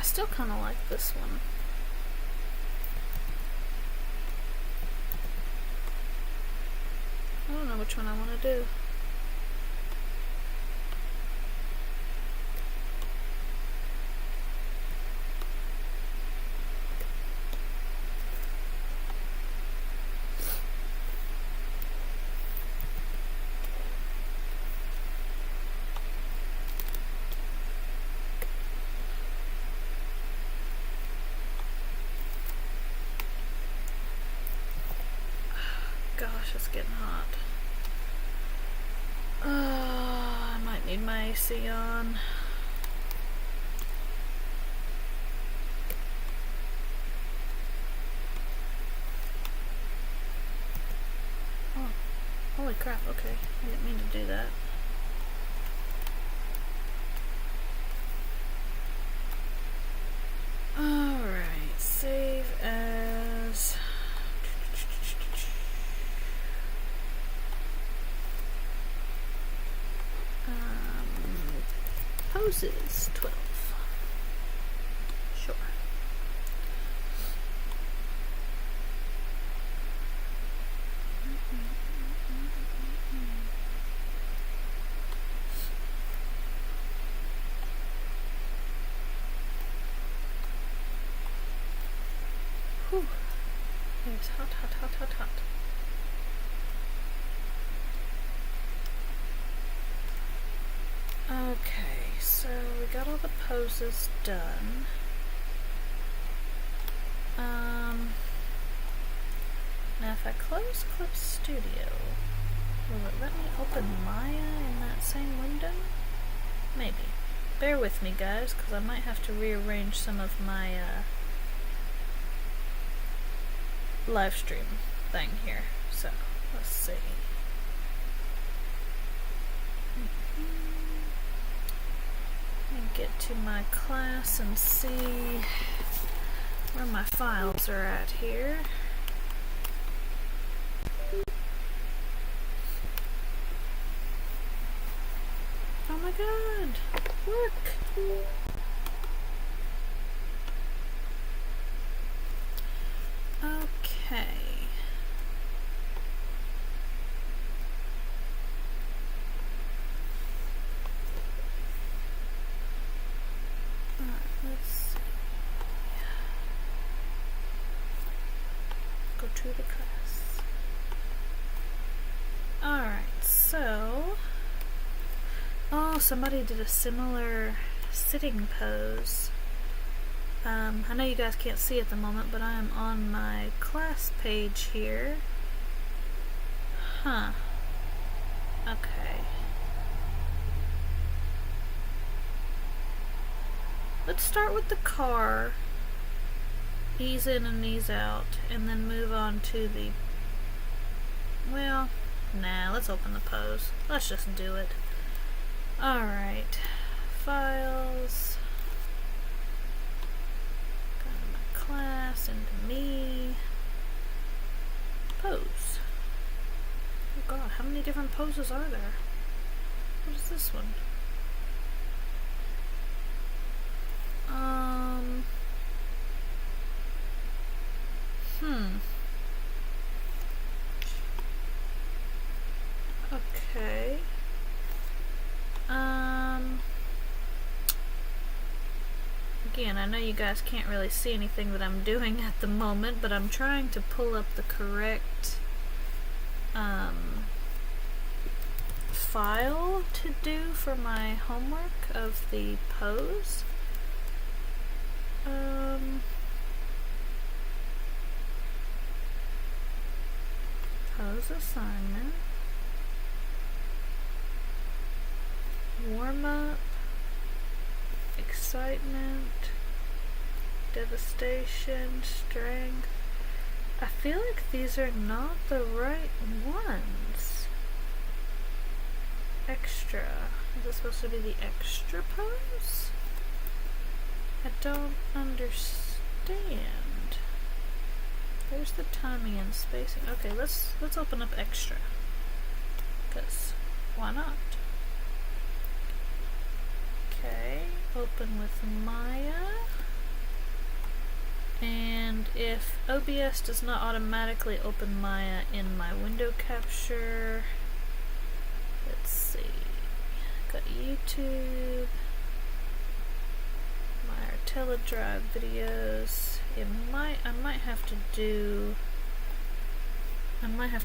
[SPEAKER 1] still kind of like this one. I don't know which one I want to do. Gosh, it's getting hot. I might need my AC on. Oh, holy crap, okay. I didn't mean to do that. Alright, save as... poses 12. Sure. Whew. It's hot, hot, hot, hot, hot. Okay, so we got all the poses done. Now if I close Clip Studio, will it let me open Maya in that same window? Maybe. Bear with me, guys, because I might have to rearrange some of my live stream thing here. So, let's see. Get to my class and see where my files are at here. Oh my god! Look! Okay. To the class. Alright, so somebody did a similar sitting pose. I know you guys can't see at the moment, but I am on my class page here. Huh. Okay. Let's start with the car. Ease in and ease out, and then move on to the... Well, nah, let's open the pose. Let's just do it. Alright. Files. Go to my class, into me. Pose. Oh god, how many different poses are there? What is this one? Okay. Again, I know you guys can't really see anything that I'm doing at the moment, but I'm trying to pull up the correct file to do for my homework of the pose. Pose assignment. Warm up. Excitement. Devastation. Strength. I feel like these are not the right ones. Extra. Is this supposed to be the extra pose? I don't understand. There's the timing and spacing. Okay, let's open up extra. Because why not? Okay, open with Maya. And if OBS does not automatically open Maya in my window capture, let's see, got YouTube, my TeleDrive videos. I might have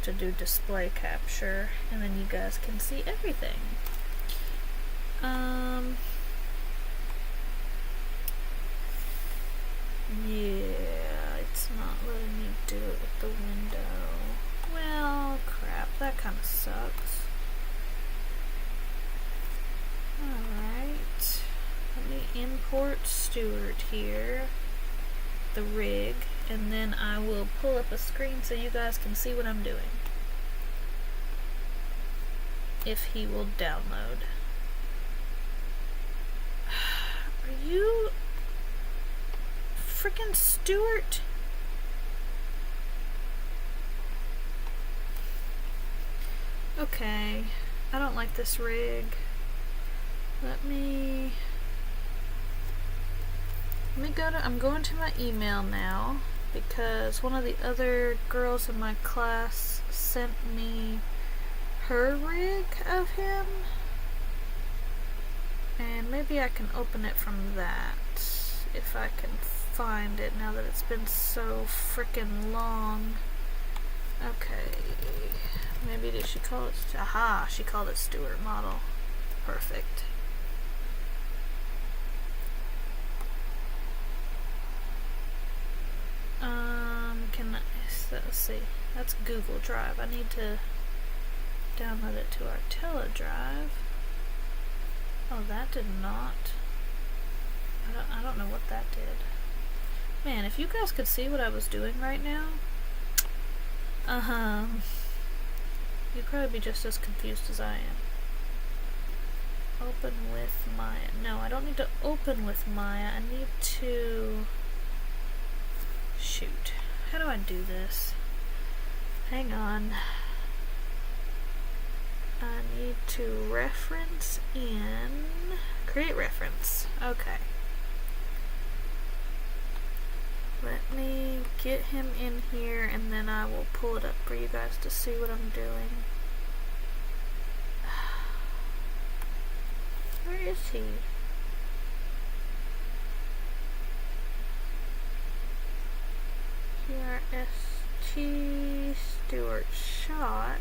[SPEAKER 1] to do display capture, and then you guys can see everything. Yeah, it's not letting me do it with the window. Well, crap, that kind of sucks. Alright, let me import Stuart here, the rig, and then I will pull up a screen so you guys can see what I'm doing. If he will download. Are you frickin' Stuart? Okay, I don't like this rig. I'm going to my email now because one of the other girls in my class sent me her rig of him, and maybe I can open it from that if I can find it now that it's been so frickin' long. Okay, maybe did she call it? Aha, she called it Stuart Model. Perfect. Let's see. That's Google Drive. I need to download it to our TeleDrive. Oh, that did not. I don't know what that did. Man, if you guys could see what I was doing right now, you'd probably be just as confused as I am. Open with Maya. No, I don't need to open with Maya. I need to... Shoot. How do I do this? Hang on. I need to reference in... Create reference. Okay. Let me get him in here and then I will pull it up for you guys to see what I'm doing. Where is he? PRST Stuart Shot.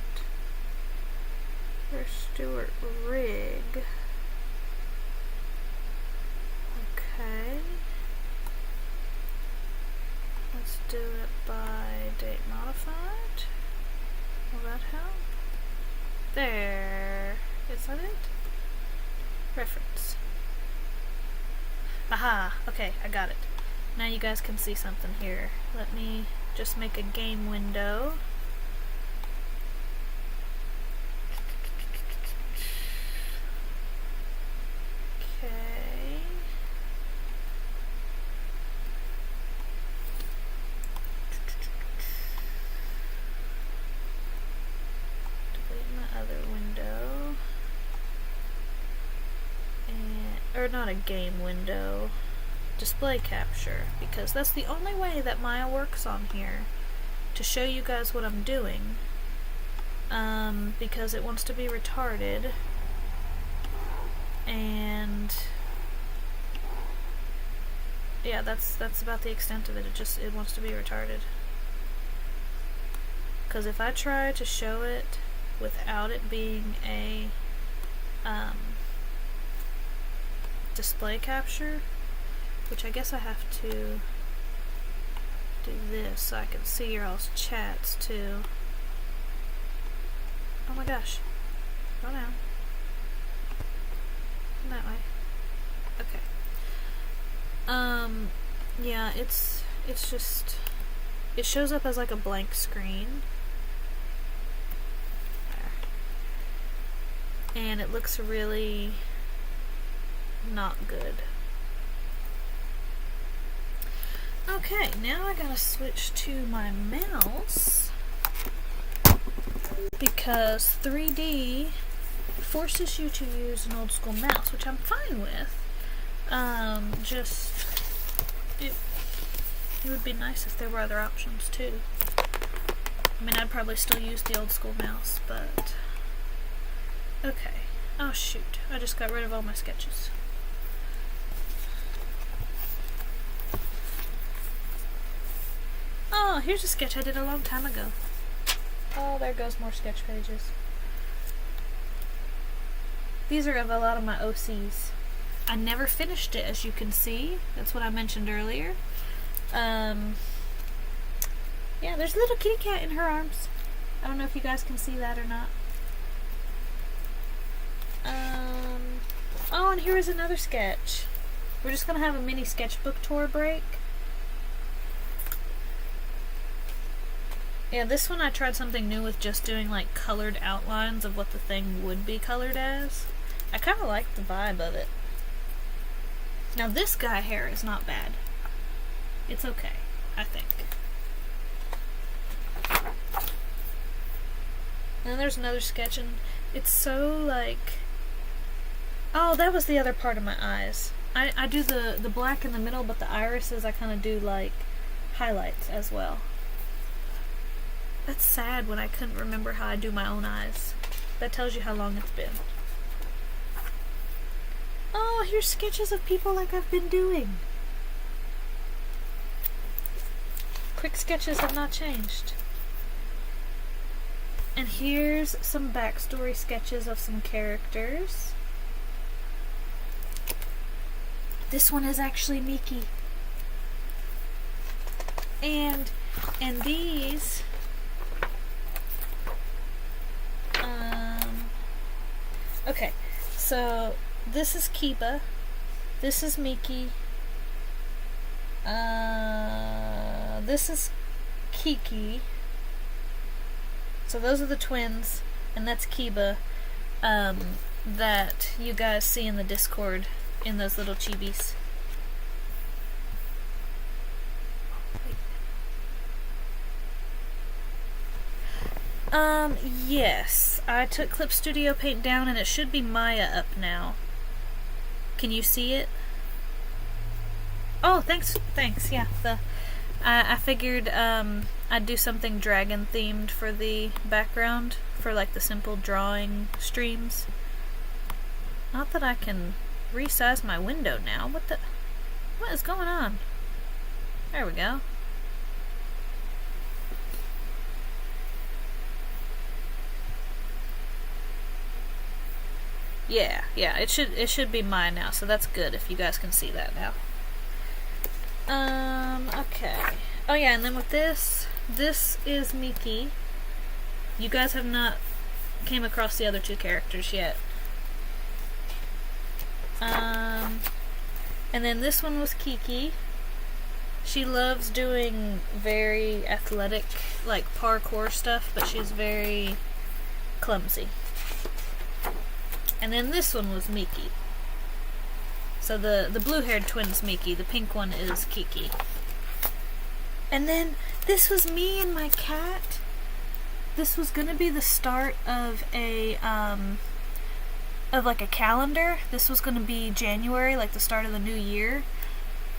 [SPEAKER 1] There's Stuart Rig. Okay. Let's do it by date modified. Will that help? There. Is that it? Reference. Aha! Okay, I got it. Now you guys can see something here. Let me just make a game window. Okay. Delete my other window. Or not a game window. Display capture, because that's the only way that Maya works on here to show you guys what I'm doing, because it wants to be retarded, and yeah, that's about the extent of it. It wants to be retarded, because if I try to show it without it being a display capture, which I guess I have to do this so I can see your all's chats too. Oh my gosh. Go down. That way. Okay. Yeah, it's just, it shows up as like a blank screen. There. And it looks really not good. Okay, now I gotta switch to my mouse because 3D forces you to use an old school mouse, which I'm fine with. It would be nice if there were other options too. I mean, I'd probably still use the old school mouse, but... Okay. Oh shoot, I just got rid of all my sketches. Oh, here's a sketch I did a long time ago. Oh, there goes more sketch pages. These are of a lot of my OCs. I never finished it, as you can see. That's what I mentioned earlier. Yeah, there's a little kitty cat in her arms. I don't know if you guys can see that or not. Oh, and here is another sketch. We're just gonna have a mini sketchbook tour break. Yeah, this one I tried something new with just doing like colored outlines of what the thing would be colored as. I kind of like the vibe of it. Now this guy hair is not bad. It's okay, I think. And then there's another sketch, and it's so like... Oh, that was the other part of my eyes. I do the black in the middle, but the irises I kind of do like highlights as well. That's sad when I couldn't remember how I do my own eyes. That tells you how long it's been. Oh, here's sketches of people like I've been doing. Quick sketches have not changed. And here's some backstory sketches of some characters. This one is actually Miki. And these... Okay, so this is Kiba. This is Miki. This is Kiki. So those are the twins, and that's Kiba, that you guys see in the Discord in those little chibis. Yes. I took Clip Studio Paint down, and it should be Maya up now. Can you see it? Oh, thanks, yeah. I figured, I'd do something dragon themed for the background, for like the simple drawing streams. Not that I can resize my window now. What is going on? There we go. Yeah, it should be mine now, so that's good if you guys can see that now. Okay. Oh yeah, and then with this is Miki. You guys have not came across the other two characters yet. And then this one was Kiki. She loves doing very athletic, like parkour stuff, but she's very clumsy. And then this one was Miki. So the blue-haired twin's Miki, the pink one is Kiki. And then this was me and my cat. This was gonna be the start of a like a calendar. This was gonna be January, like the start of the new year.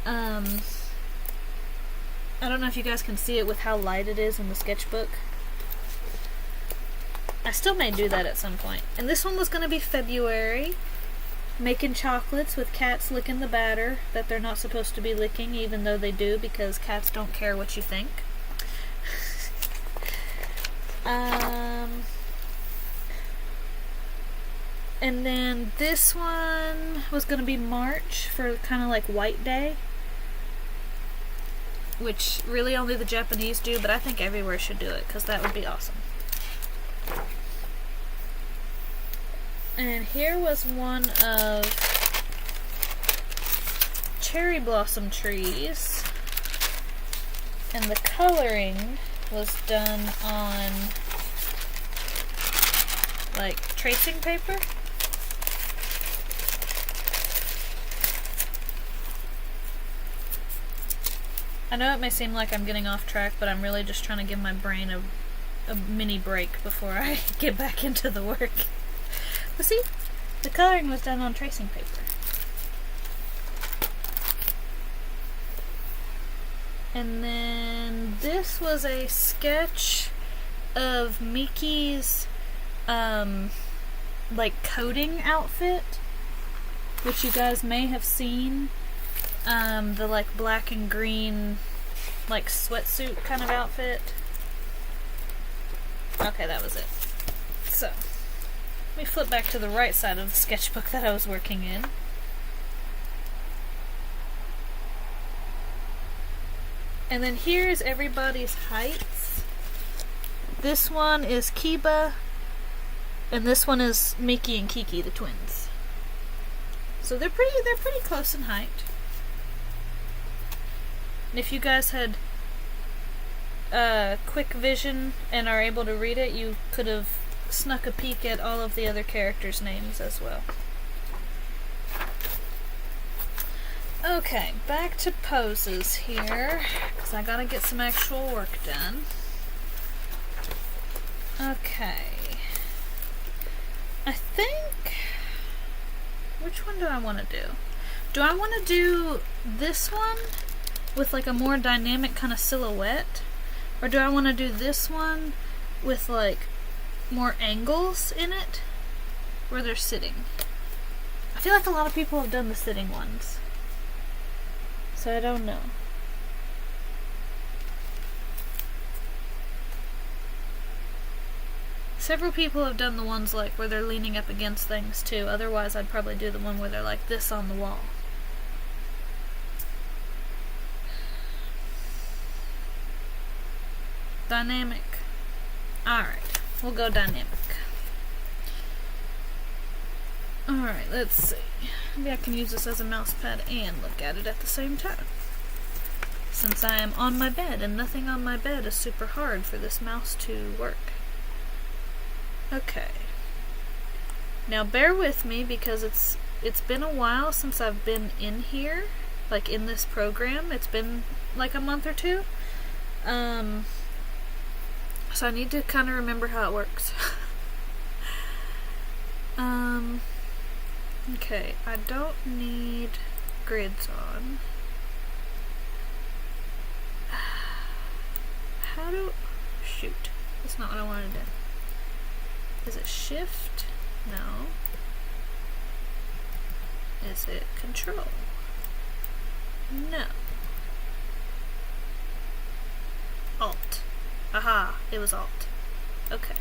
[SPEAKER 1] I don't know if you guys can see it with how light it is in the sketchbook. I still may do that at some point. And this one was going to be February. Making chocolates with cats licking the batter that they're not supposed to be licking, even though they do, because cats don't care what you think. And then this one was going to be March for kind of like White Day. Which really only the Japanese do, but I think everywhere should do it, because that would be awesome. And here was one of cherry blossom trees, and the coloring was done on like tracing paper. I know it may seem like I'm getting off track, but I'm really just trying to give my brain a mini break before I get back into the work. But see, the coloring was done on tracing paper. And then this was a sketch of Miki's like coding outfit, which you guys may have seen. The like black and green like sweatsuit kind of outfit. Okay, that was it. So, let me flip back to the right side of the sketchbook that I was working in. And then here's everybody's heights. This one is Kiba, and this one is Miki and Kiki, the twins. So they're pretty close in height. And if you guys had quick vision and are able to read it, you could have snuck a peek at all of the other characters' names as well. Okay, back to poses here, because I gotta get some actual work done. Okay. I think... which one do I want to do? Do I want to do this one with like a more dynamic kind of silhouette? Or do I want to do this one with like more angles in it where they're sitting? I feel like a lot of people have done the sitting ones, so I don't know. Several people have done the ones like where they're leaning up against things too. Otherwise I'd probably do the one where they're like this on the wall. Dynamic. Alright, we'll go dynamic. Alright, let's see. Maybe I can use this as a mouse pad and look at it at the same time, since I am on my bed and nothing on my bed is super hard for this mouse to work. Okay. Now bear with me because it's been a while since I've been in here, like in this program. It's been like a month or two. So I need to kind of remember how it works. Okay, I don't need grids on. How do... shoot. That's not what I wanted to do. Is it shift? No. Is it control? No. Alt. Aha, it was alt. Okay.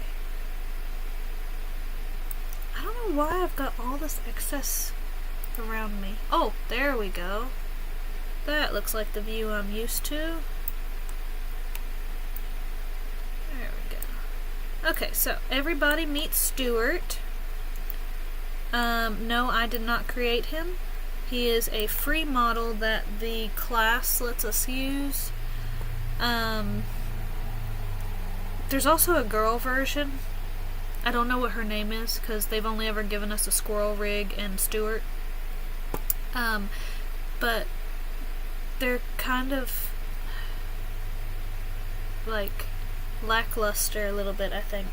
[SPEAKER 1] I don't know why I've got all this excess around me. Oh, there we go. That looks like the view I'm used to. There we go. Okay, so everybody meet Stuart. No, I did not create him. He is a free model that the class lets us use. There's also a girl version. I don't know what her name is because they've only ever given us a squirrel rig and Stuart. But they're kind of like lackluster a little bit, I think.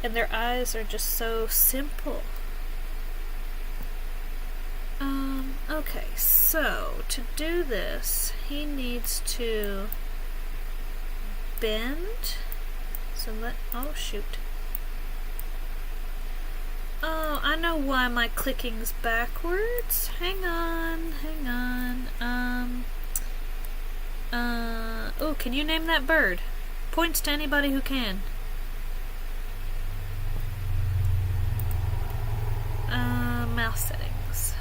[SPEAKER 1] And their eyes are just so simple. Okay, so to do this, he needs to bend. So oh shoot. Oh, I know why my clicking's backwards. Hang on. Oh, can you name that bird? Points to anybody who can. Mouse settings.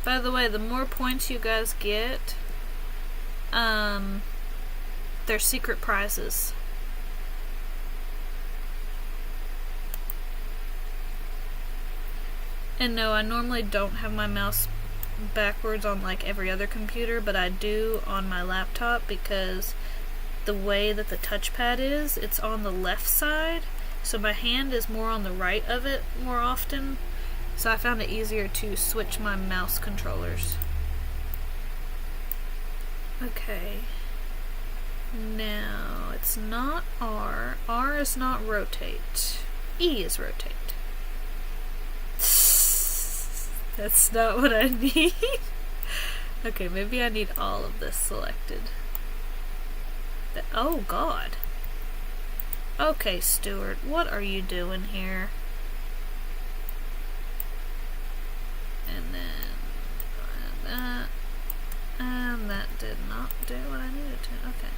[SPEAKER 1] By the way, the more points you guys get, they're secret prizes. And no, I normally don't have my mouse backwards on like every other computer, but I do on my laptop because the way that the touchpad is, it's on the left side, so my hand is more on the right of it more often, so I found it easier to switch my mouse controllers. Okay. Now, it's not R. R is not rotate. E is rotate. That's not what I need. Okay, maybe I need all of this selected. Oh, God. Okay, Stuart, what are you doing here? And then and that did not do what I needed to. Okay.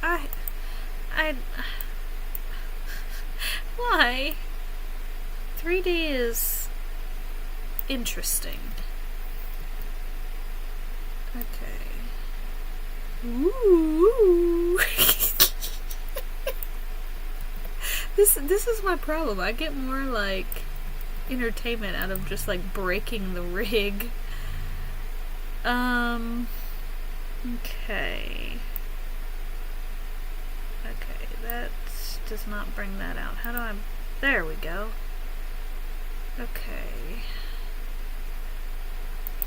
[SPEAKER 1] God, I why? 3D is interesting. Okay. Ooh. This is my problem. I get more like entertainment out of just like breaking the rig. Okay. Okay, that does not bring that out. How do I... There we go. Okay.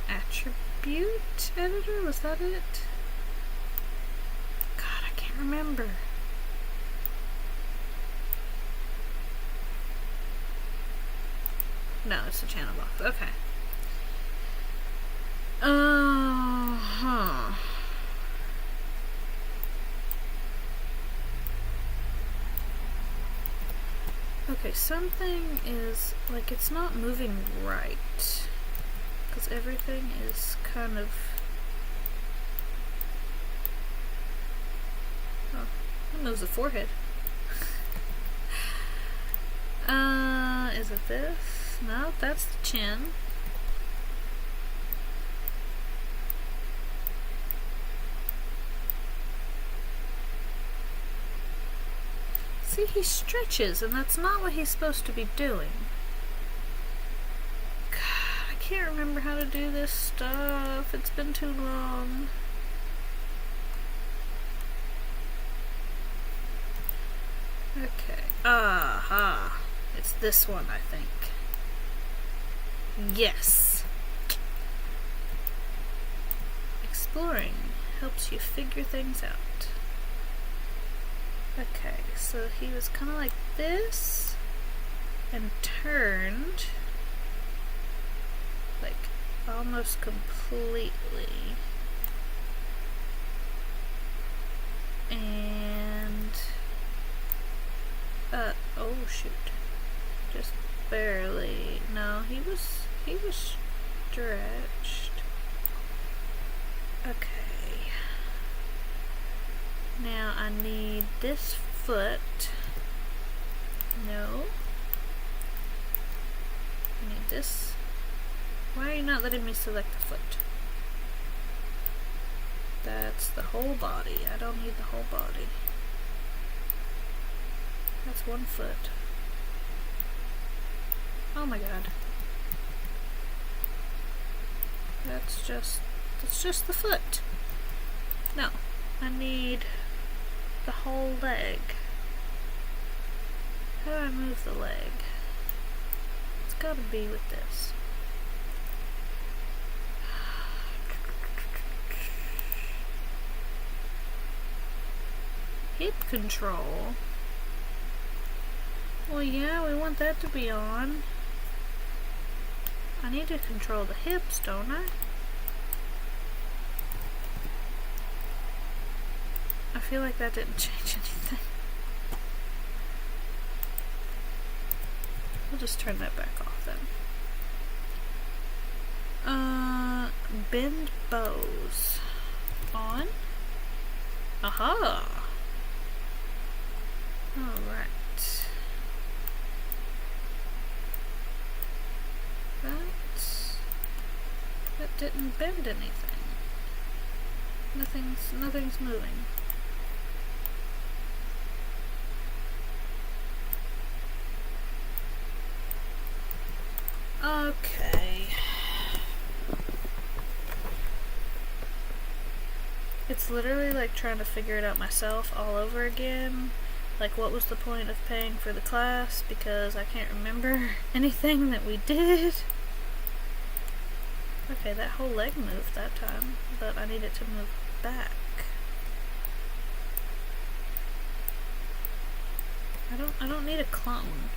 [SPEAKER 1] Attribute editor? Was that it? God, I can't remember. No, it's the channel box. Okay. Huh. Okay, something is, like, it's not moving right. Because everything is kind of... Oh, that moves the forehead. Is it this? No, that's the chin. See, he stretches, and that's not what he's supposed to be doing. God, I can't remember how to do this stuff. It's been too long. Okay. Aha. It's this one, I think. Yes. Exploring helps you figure things out. Okay, so he was kind of like this and turned like almost completely, and oh shoot, just barely. No, he was stretched. Okay. Now I need this foot. No. I need this. Why are you not letting me select the foot? That's the whole body. I don't need the whole body. That's one foot. Oh my god. That's just the foot. No. I need the whole leg. How do I move the leg? It's gotta be with this. Hip control. Well, yeah, we want that to be on. I need to control the hips, don't I? I feel like that didn't change anything. We'll just turn that back off then. Bend bows. On. Aha! Alright. That didn't bend anything. Nothing's moving. Okay. It's literally like trying to figure it out myself all over again. Like, what was the point of paying for the class? Because I can't remember anything that we did. Okay, that whole leg moved that time, but I need it to move back. I don't need a clone.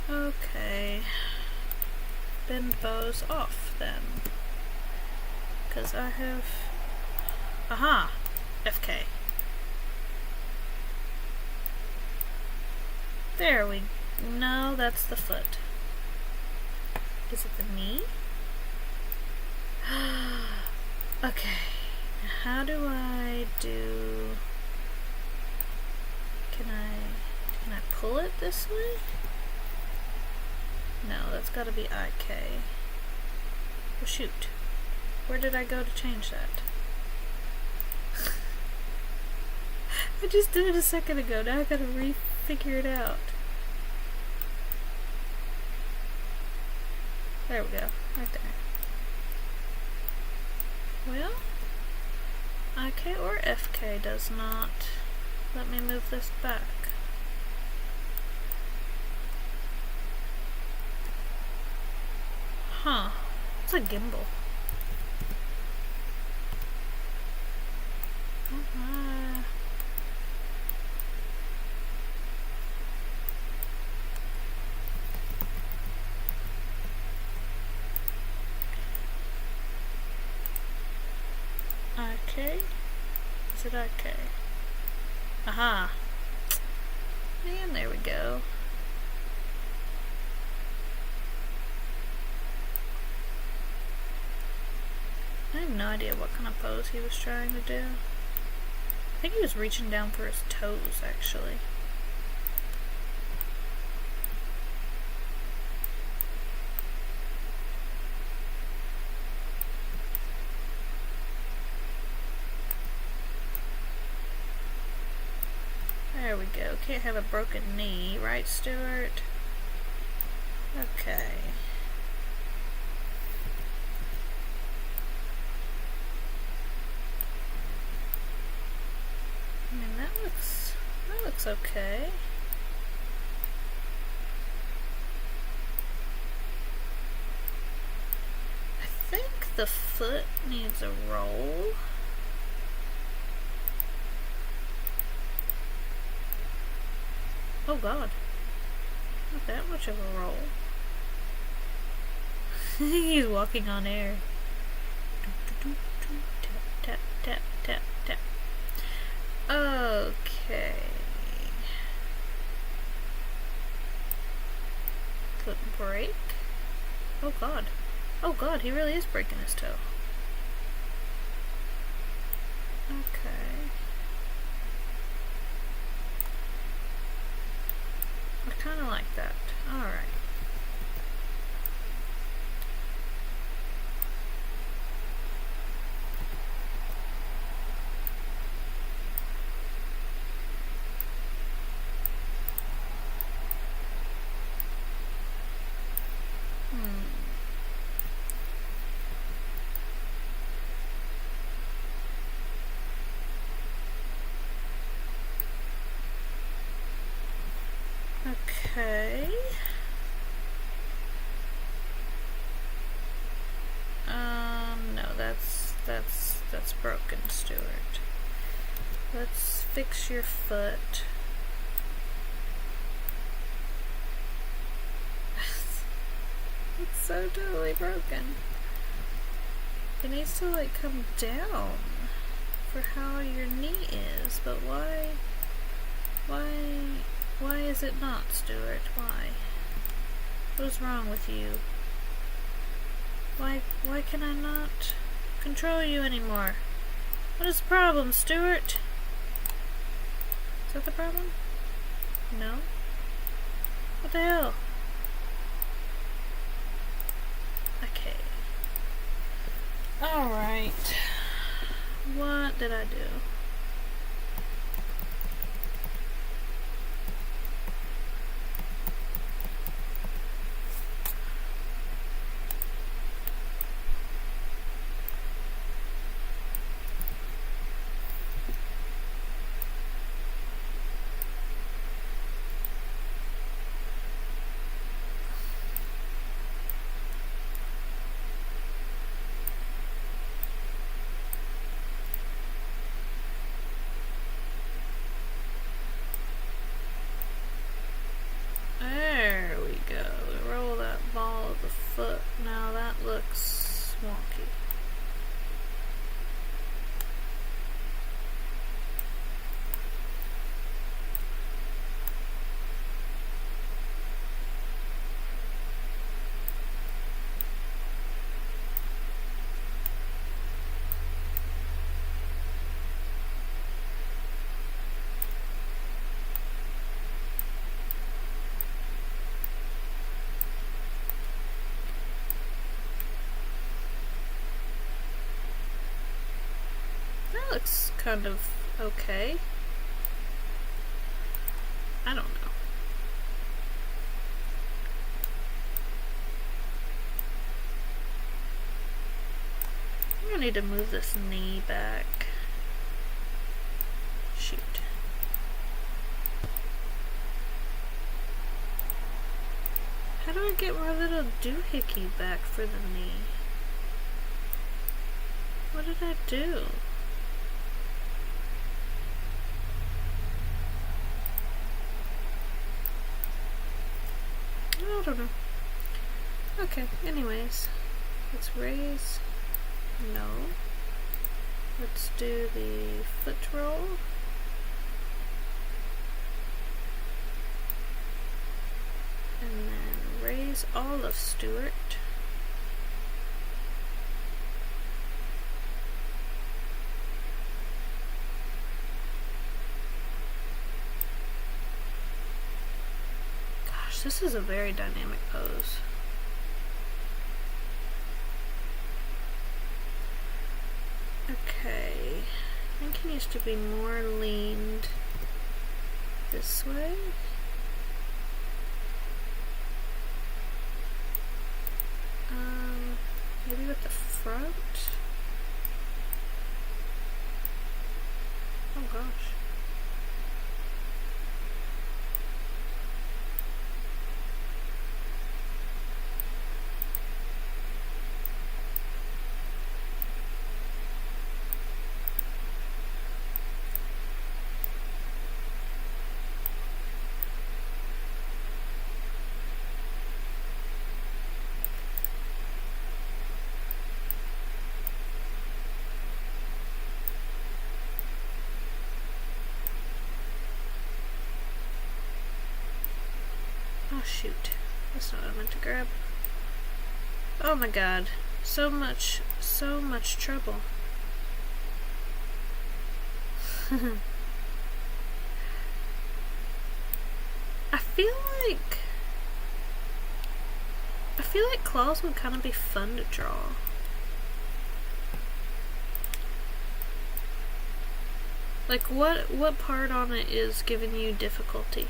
[SPEAKER 1] Okay. Bend bows off then. Because I have... Aha! FK. There we... No, that's the foot. Is it the knee? Okay. How do I do... Can I pull it this way? No, that's gotta be IK. Oh shoot. Where did I go to change that? I just did it a second ago. Now I gotta re-figure it out. There we go. Right there. Well, IK or FK does not let me move this back. Huh. It's a gimbal. IK? Is it IK? Aha! And there we go. I have no idea what kind of pose he was trying to do. I think he was reaching down for his toes, actually. There we go. Can't have a broken knee, right, Stuart? Okay. I mean, that looks okay. I think the foot needs a roll. Oh god. Not that much of a roll. He's walking on air. Tap, tap, tap, tap. Okay. Foot break. Oh god. Oh god, he really is breaking his toe. Okay. I kinda like that. Alright. Okay. No, that's broken, Stuart. Let's fix your foot. It's so totally broken. It needs to like come down for how your knee is, but why is it not, Stuart? Why? What is wrong with you? Why can I not control you anymore? What is the problem, Stuart? Is that the problem? No? What the hell? Okay. Alright. What did I do? looks kind of okay. I don't know. I'm gonna need to move this knee back. Shoot. How do I get my little doohickey back for the knee? What did I do? I don't know. Okay, anyways. Let's raise. No. Let's do the foot roll. And then raise all of Stuart. Gosh, this is a very dynamic pose. Okay, I think he needs to be more leaned this way. Maybe with the front? Oh gosh. Oh shoot, that's not what I meant to grab. Oh my god, so much trouble. I feel like claws would kind of be fun to draw. Like what part on it is giving you difficulty?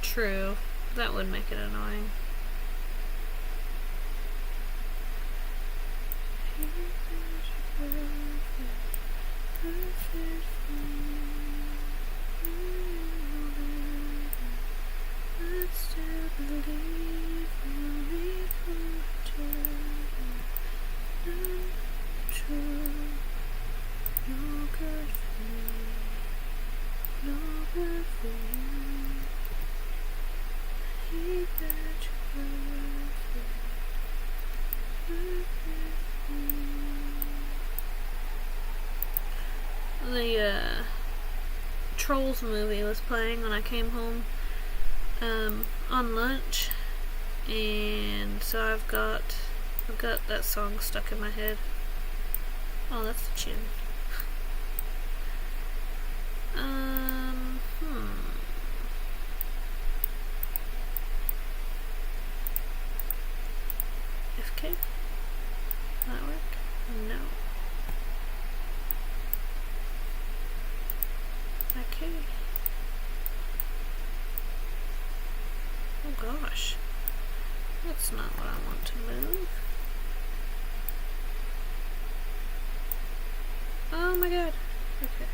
[SPEAKER 1] True. That would make it annoying. The Trolls movie was playing when I came home on lunch, and so I've got that song stuck in my head. Oh, that's the chin. FK? Will that work? No. That's not what I want to move. Oh my god. Okay.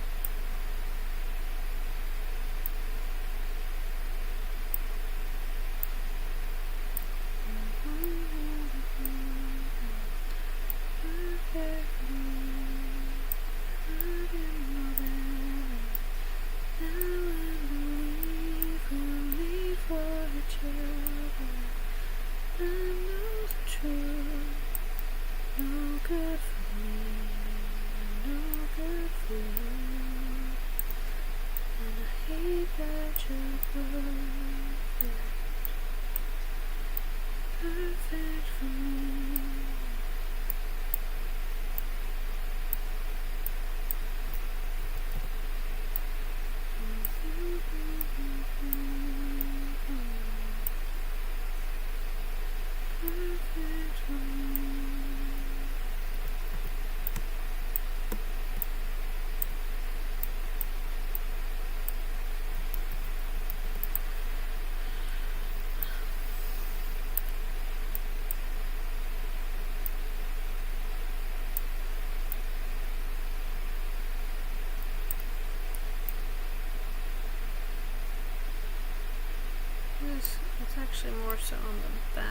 [SPEAKER 1] It's actually more so on the back.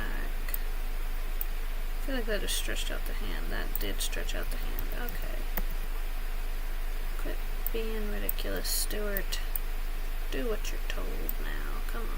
[SPEAKER 1] I feel like that just stretched out the hand. That did stretch out the hand. Okay. Quit being ridiculous, Stuart. Do what you're told now. Come on.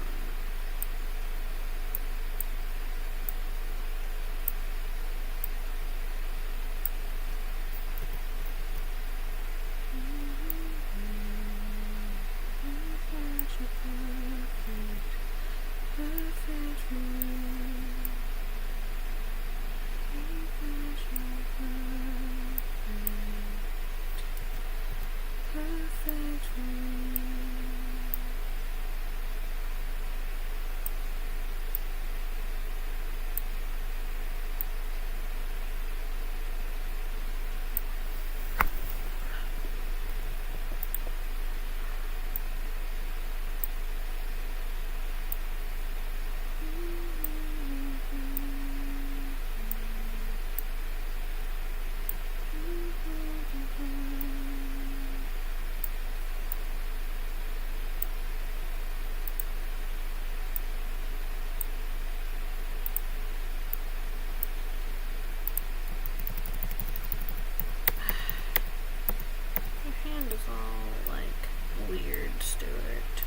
[SPEAKER 1] All like weird, Stuart.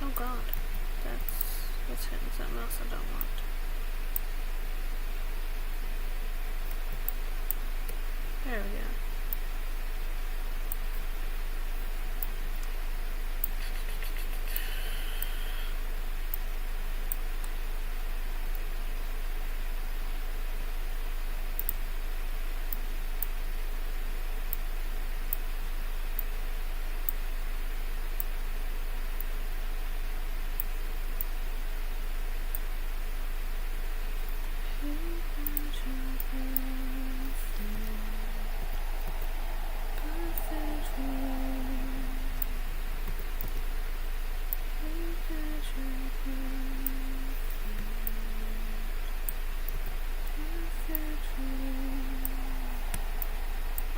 [SPEAKER 1] Oh god, that's hitting something else I don't want. There we go.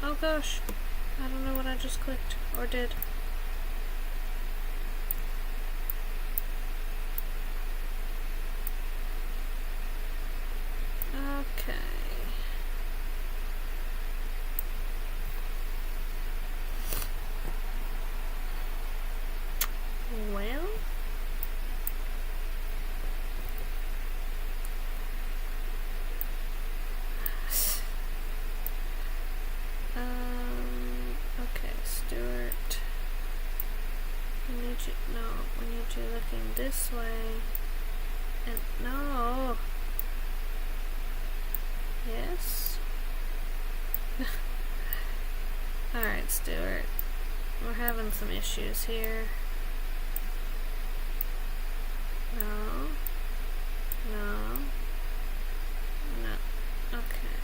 [SPEAKER 1] Oh gosh, I don't know what I just clicked or did. Okay. Well, okay, Stuart. We need you. No, we need you looking this way. And no. Yes. Alright, Stuart. We're having some issues here. No. No. No. Okay.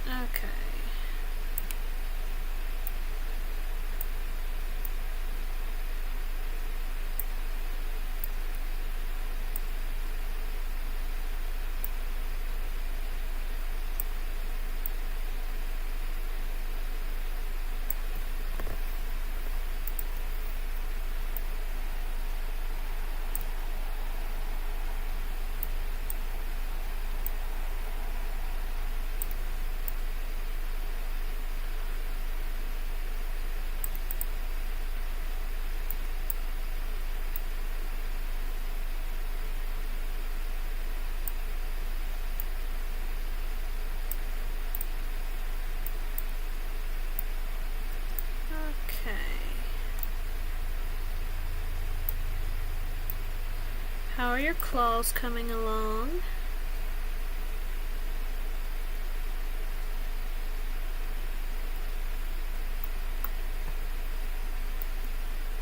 [SPEAKER 1] Okay. How are your claws coming along?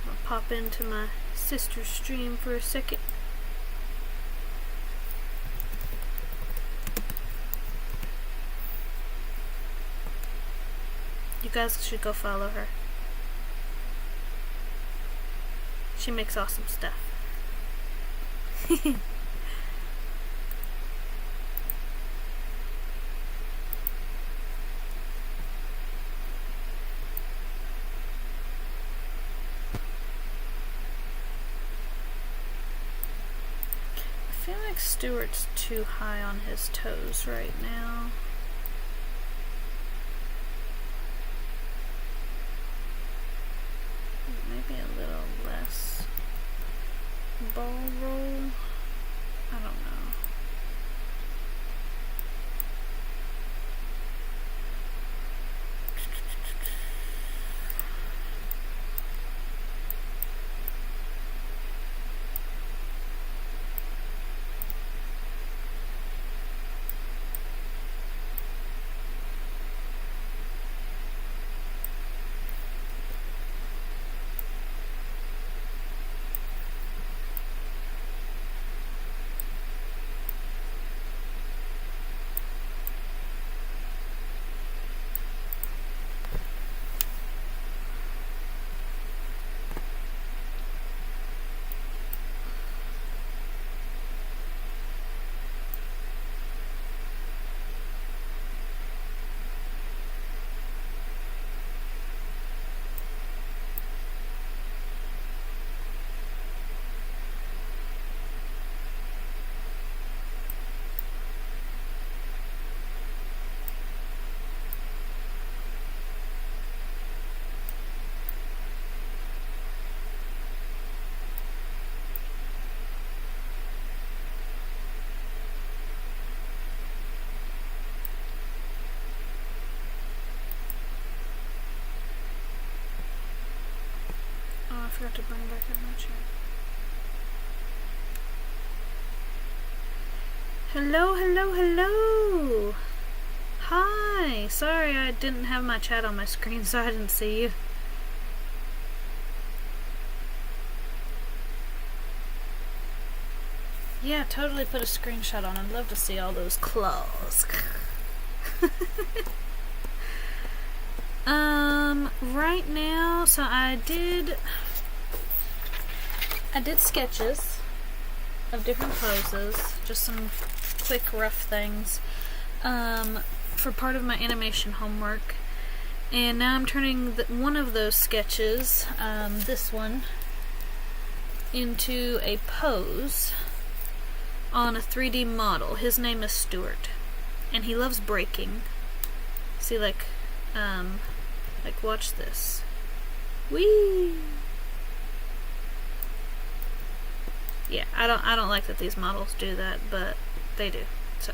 [SPEAKER 1] I'll pop into my sister's stream for a second. You guys should go follow her. She makes awesome stuff. I feel like Stuart's too high on his toes right now. Maybe a little less ball roll. I don't know. I forgot to bring back up my chat. Hello, hello, hello! Hi! Sorry I didn't have my chat on my screen, so I didn't see you. Yeah, totally put a screenshot on. I'd love to see all those claws. Right now, so I did sketches of different poses, just some quick rough things, for part of my animation homework. And now I'm turning one of those sketches, this one, into a pose on a 3D model. His name is Stuart, and he loves breaking. See, like watch this. Whee! Yeah, I don't like that these models do that, but they do. So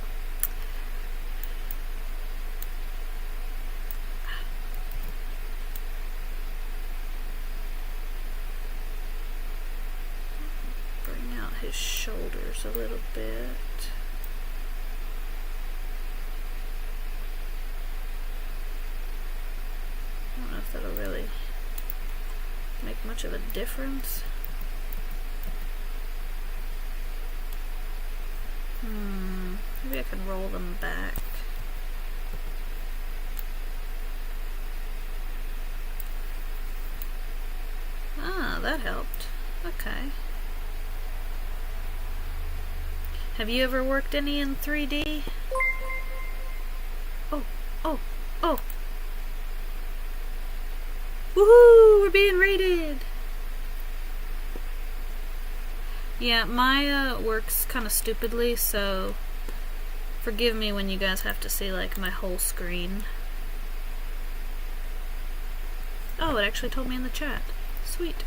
[SPEAKER 1] bring out his shoulders a little bit. I don't know if that'll really make much of a difference. Maybe I can roll them back. Ah, that helped. Okay. Have you ever worked any in 3D? Oh, oh, oh! Woohoo! We're being raided! Yeah, Maya works kind of stupidly, so forgive me when you guys have to see, like, my whole screen. Oh, it actually told me in the chat. Sweet.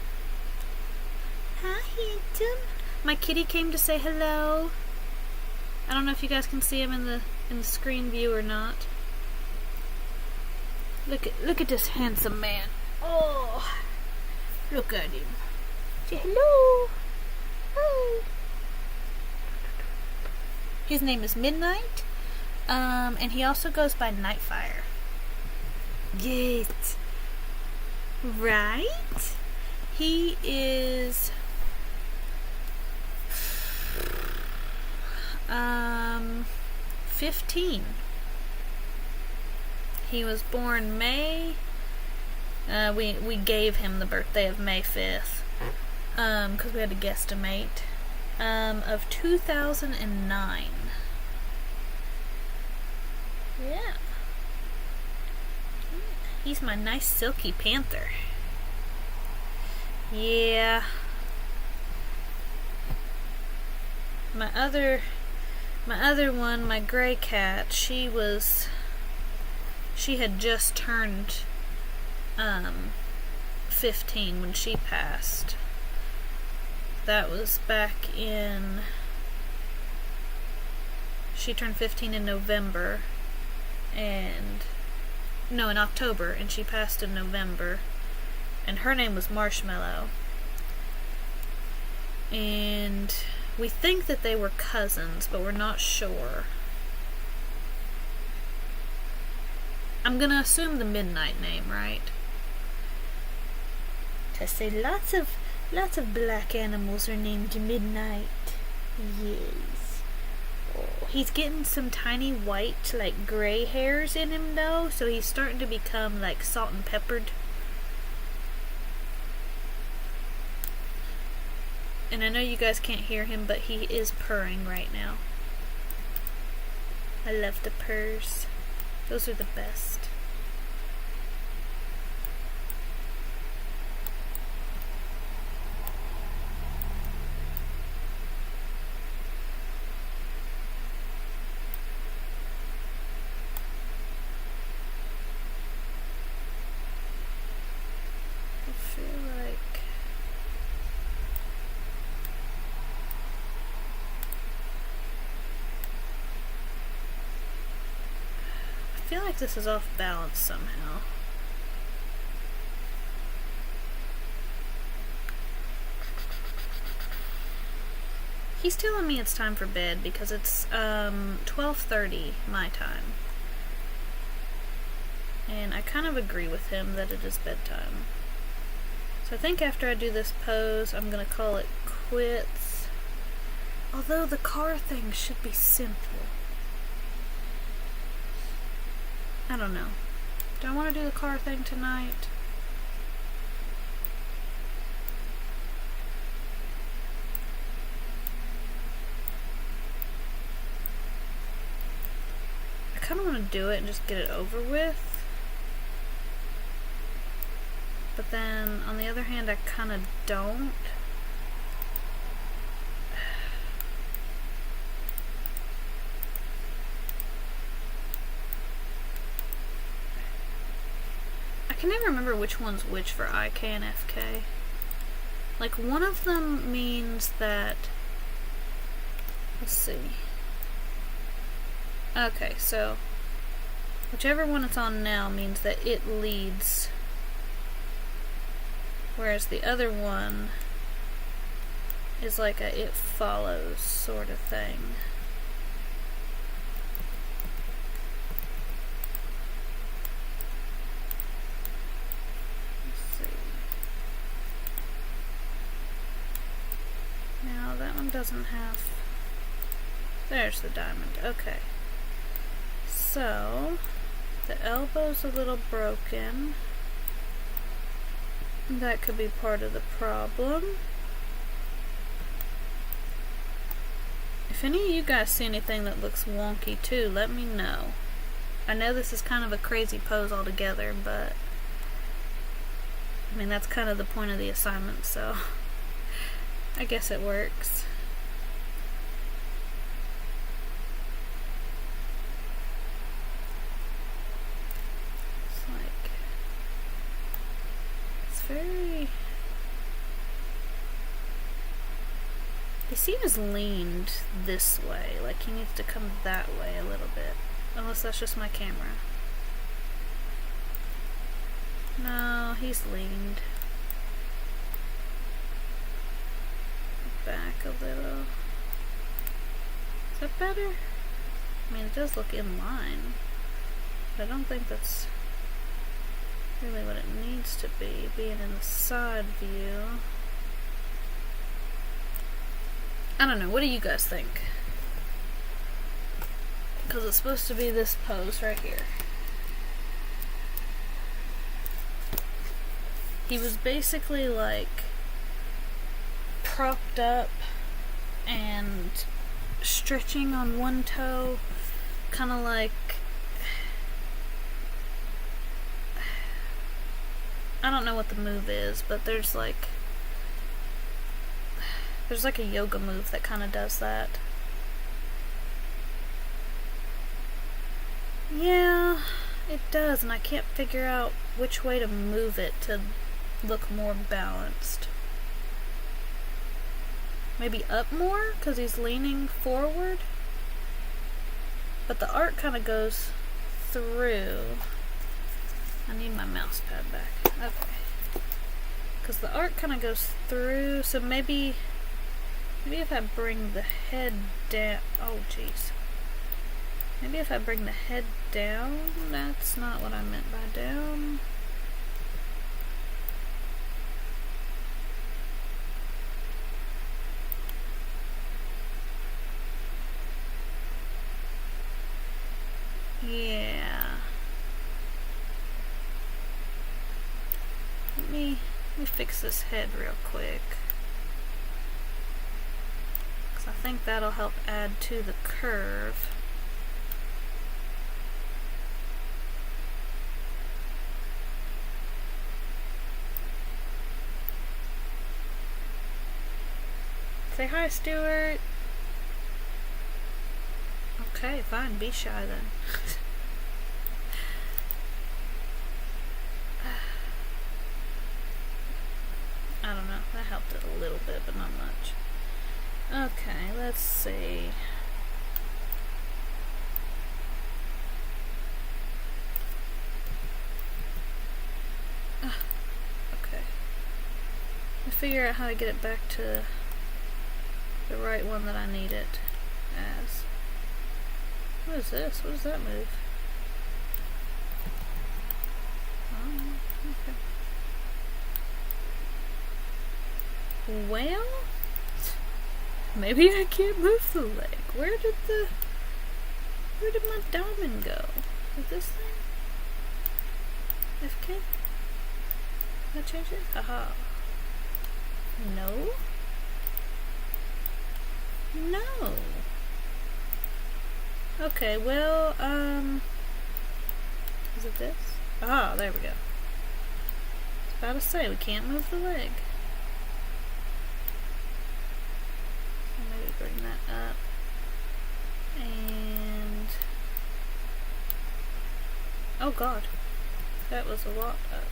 [SPEAKER 1] Hi, handsome. My kitty came to say hello. I don't know if you guys can see him in the screen view or not. Look at this handsome man. Oh, look at him. Say hello. Hi. His name is Midnight, and he also goes by Nightfire. Yes. Right? He is 15. He was born May. We gave him the birthday of May 5th, because we had to guesstimate, of 2009. Yeah. He's my nice silky panther. Yeah. My other one, my gray cat, she had just turned 15 when she passed. That was back in... She turned 15 in November, in October, and she passed in November. And her name was Marshmallow. And we think that they were cousins, but we're not sure. I'm gonna assume the Midnight name, right? To say lots of black animals are named Midnight. Yes. Oh, he's getting some tiny white, like, gray hairs in him, though, so he's starting to become, like, salt and peppered. And I know you guys can't hear him, but he is purring right now. I love the purrs. Those are the best. I feel like this is off balance somehow. He's telling me it's time for bed because it's 12:30 my time. And I kind of agree with him that it is bedtime. So I think after I do this pose, I'm going to call it quits. Although the car thing should be simple. I don't know. Do I want to do the car thing tonight? I kind of want to do it and just get it over with. But then, on the other hand, I kind of don't. I can never remember which one's which for IK and FK. Like, one of them means that... Let's see. Okay, so... Whichever one it's on now means that it leads... Whereas the other one is like a it follows sort of thing. Let's see. Now that one doesn't have... There's the diamond. Okay. So, the elbow's a little broken. That could be part of the problem. If any of you guys see anything that looks wonky too, let me know. I know this is kind of a crazy pose altogether, but I mean, that's kind of the point of the assignment, so I guess it works. Very... He seems leaned this way, like he needs to come that way a little bit. Unless that's just my camera. No, he's leaned. Back a little. Is that better? I mean, it does look in line, but I don't think that's really what it needs to be, being in the side view. I don't know, what do you guys think? Because it's supposed to be this pose right here. He was basically like propped up and stretching on one toe, kind of like, I don't know what the move is, but there's like a yoga move that kind of does that. Yeah, it does, and I can't figure out which way to move it to look more balanced. Maybe up more, because he's leaning forward? But the art kind of goes through. I need my mouse pad back. Okay. Because the art kind of goes through, so maybe if I bring the head down... Oh, jeez. Maybe if I bring the head down, that's not what I meant by down. Yeah. Let me fix this head real quick. Because I think that'll help add to the curve. Say hi, Stuart. Okay, fine. Be shy then. I don't know. That helped it a little bit, but not much. Okay, let's see. Okay. Let me figure out how to get it back to the right one that I need it as. What is this? What does that move? Oh, okay. Well, maybe I can't move the leg. Where did my diamond go? Is this thing? FK? Can I change it? Haha. No? No. Okay, well, is it this? Ah, there we go. I was about to say, we can't move the leg. So maybe bring that up. And... oh god. That was a lot up.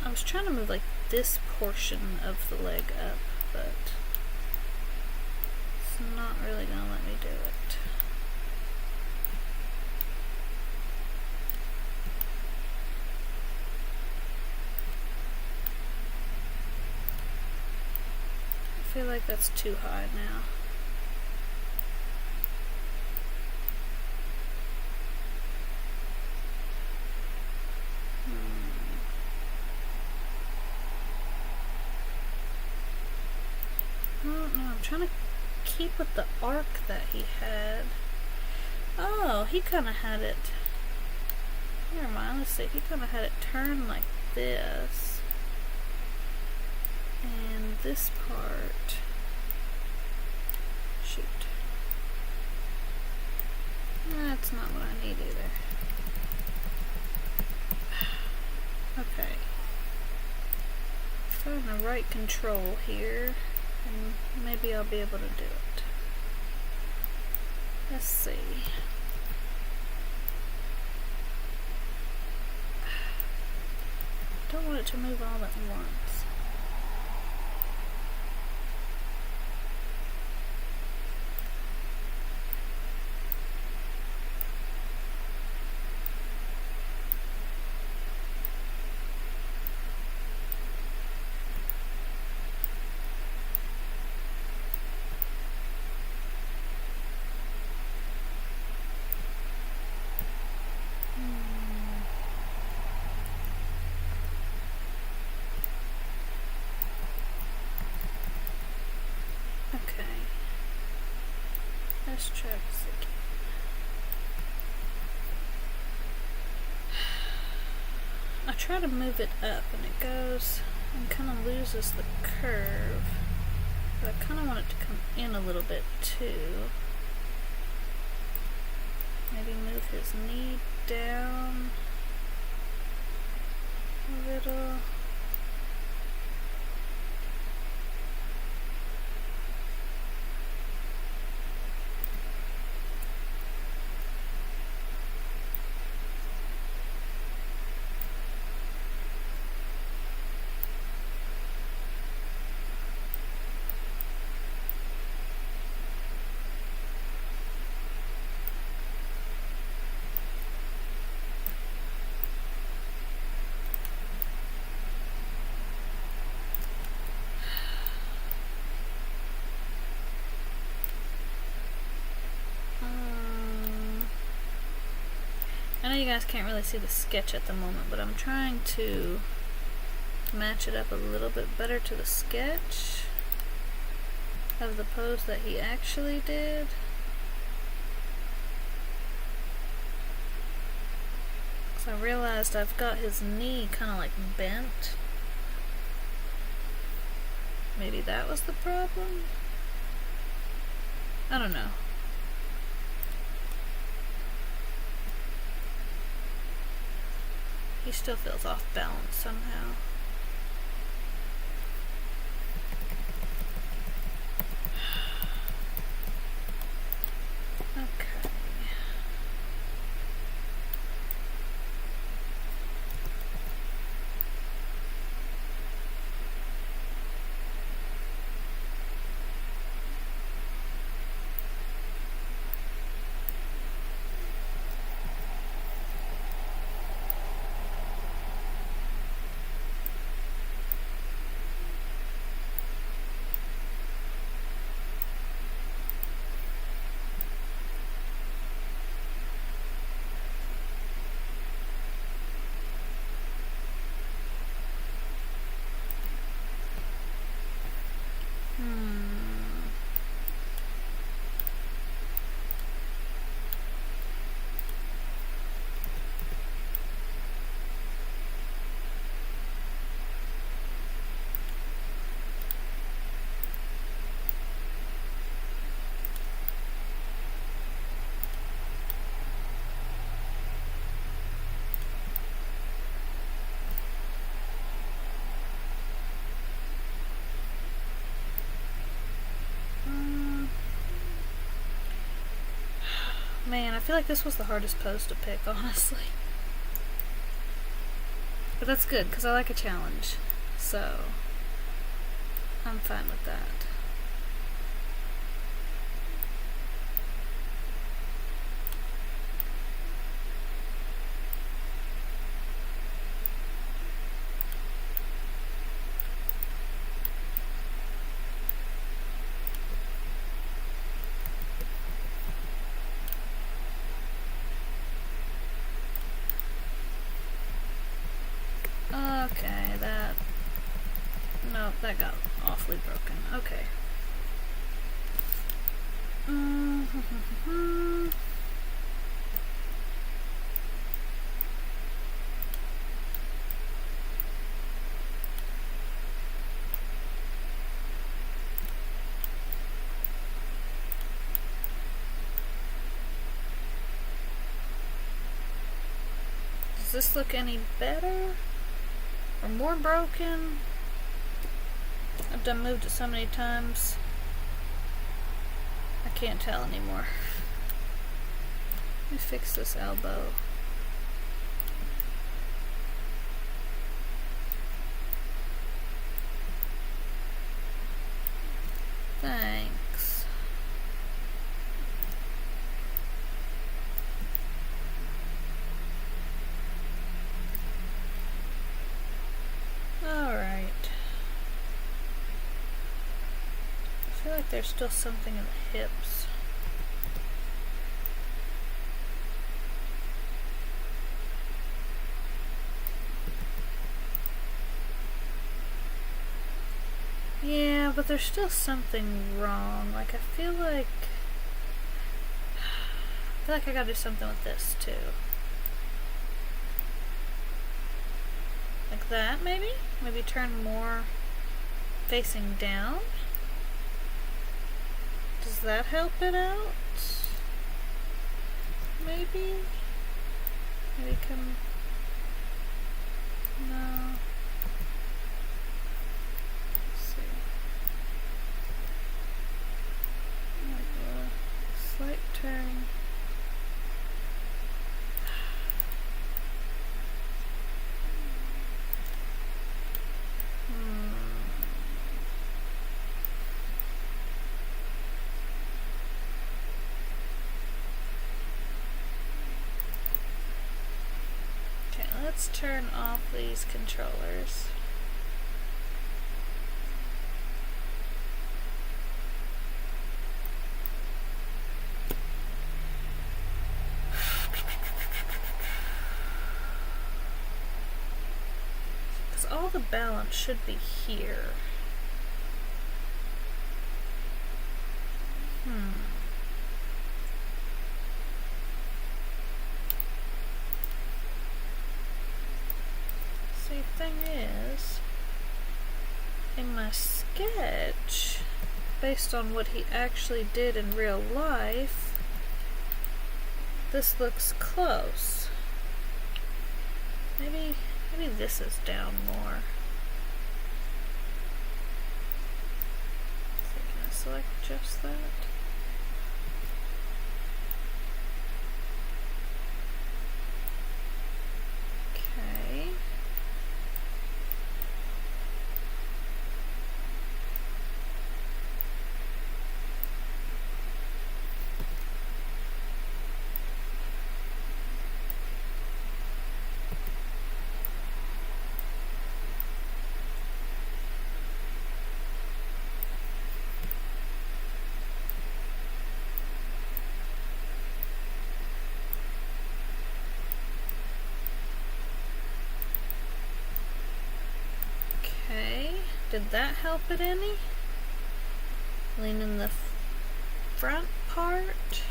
[SPEAKER 1] I was trying to move, like, this portion of the leg up, but it's not really gonna let me do it. I feel like that's too high now. I'm trying to keep with the arc that he had. Oh, he kind of had it. Never mind, let's see. He kind of had it turn like this. And this part. Shoot. That's not what I need either. Okay. Find the right control here. And maybe I'll be able to do it. Let's see. Don't want it to move all at once. Nice track, Sketchy. I try to move it up and it goes and kind of loses the curve. But I kind of want it to come in a little bit too. Maybe move his knee down a little. I know you guys can't really see the sketch at the moment, but I'm trying to match it up a little bit better to the sketch of the pose that he actually did. So I realized I've got his knee kind of like bent. Maybe that was the problem? I don't know. He still feels off balance somehow. Okay. Man, I feel like this was the hardest pose to pick, honestly. But that's good, because I like a challenge. So, I'm fine with that. Okay, nope, that got awfully broken. Okay. Does this look any better? Or more broken? I've done moved it so many times I can't tell anymore. Let me fix this elbow. Thanks. Alright. I feel like there's still something in the hips. Yeah, but there's still something wrong. Like, I feel like I feel like I gotta do something with this too. Like that, maybe? Maybe turn more facing down? Does that help it out? Maybe? Maybe come... No. Let's see. Like a slight turn. Let's turn off these controllers. Because all the balance should be here. Thing is, in my sketch, based on what he actually did in real life, this looks close. Maybe this is down more. So can I select just that? Okay. Did that help it any? Lean in the front part.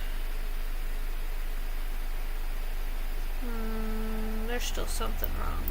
[SPEAKER 1] There's still something wrong.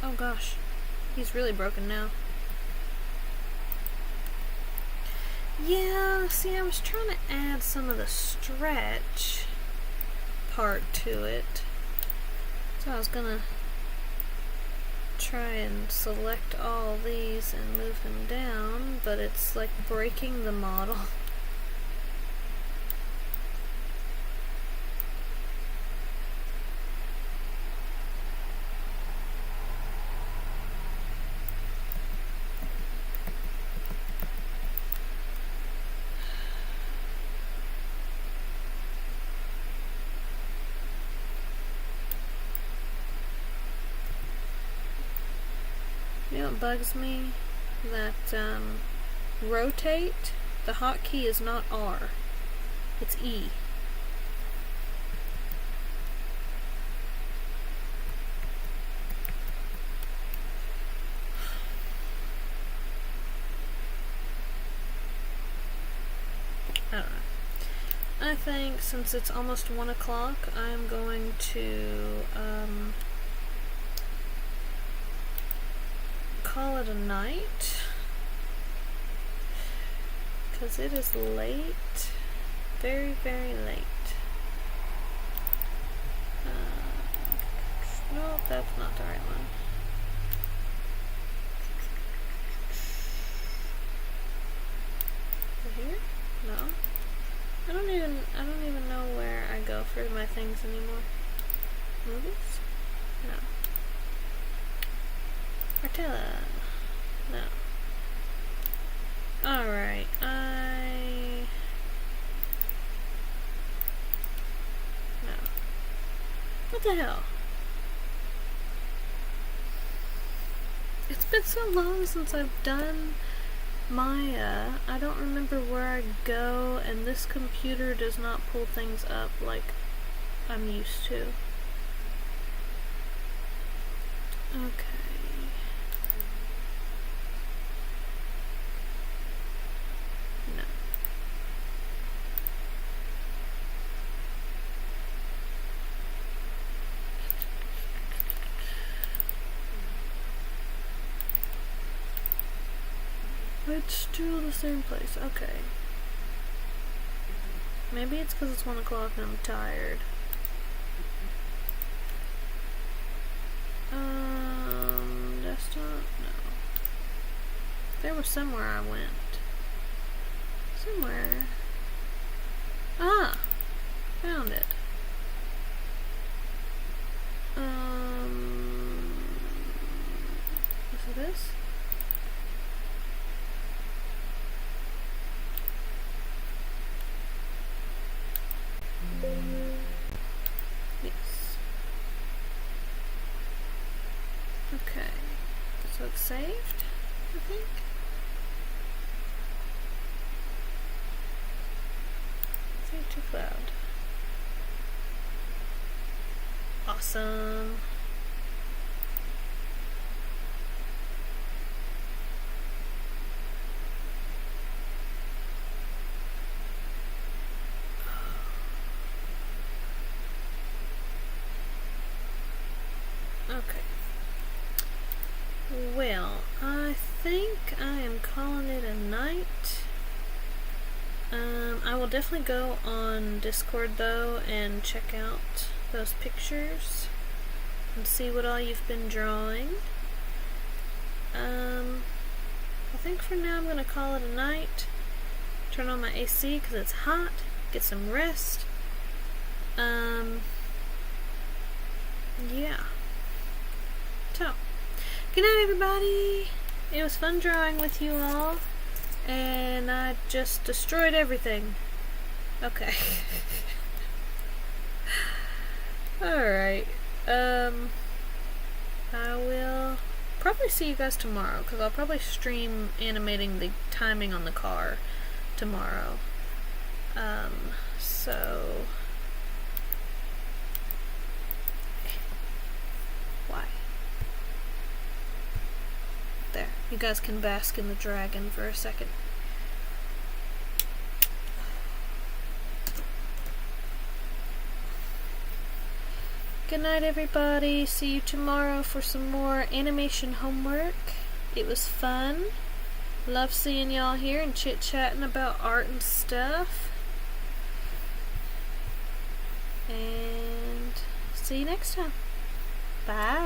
[SPEAKER 1] Oh gosh, he's really broken now. Yeah, see, I was trying to add some of the stretch part to it. So I was gonna try and select all these and move them down, but it's like breaking the model. You know what bugs me? That rotate, the hotkey is not R, it's E. I don't know. I think since it's almost 1 o'clock, I'm going to call it a night, because it is late, very, very late. No, that's not the right one. Here? No. I don't even know where I go for my things anymore. Movies? No. Artella. No. Alright, no. What the hell? It's been so long since I've done Maya. I don't remember where I go, and this computer does not pull things up like I'm used to. Okay. No. It's still the same place. Okay. Maybe it's because it's 1 o'clock and I'm tired. Desktop? No. There was somewhere I went. Somewhere. Ah! Found it. Is it this? Yes. Okay. So it's saved, I think. Save to cloud. Awesome. Okay. Well, I think I am calling it a night. I will definitely go on Discord though and check out those pictures and see what all you've been drawing. I think for now I'm gonna call it a night. Turn on my AC because it's hot. Get some rest. Yeah. So, good night everybody. It was fun drawing with you all. And I just destroyed everything. Okay. Alright. I will probably see you guys tomorrow, because I'll probably stream animating the timing on the car tomorrow. So... Why? There. You guys can bask in the dragon for a second. Good night, everybody. See you tomorrow for some more animation homework. It was fun. Love seeing y'all here and chit-chatting about art and stuff. And see you next time. Bye.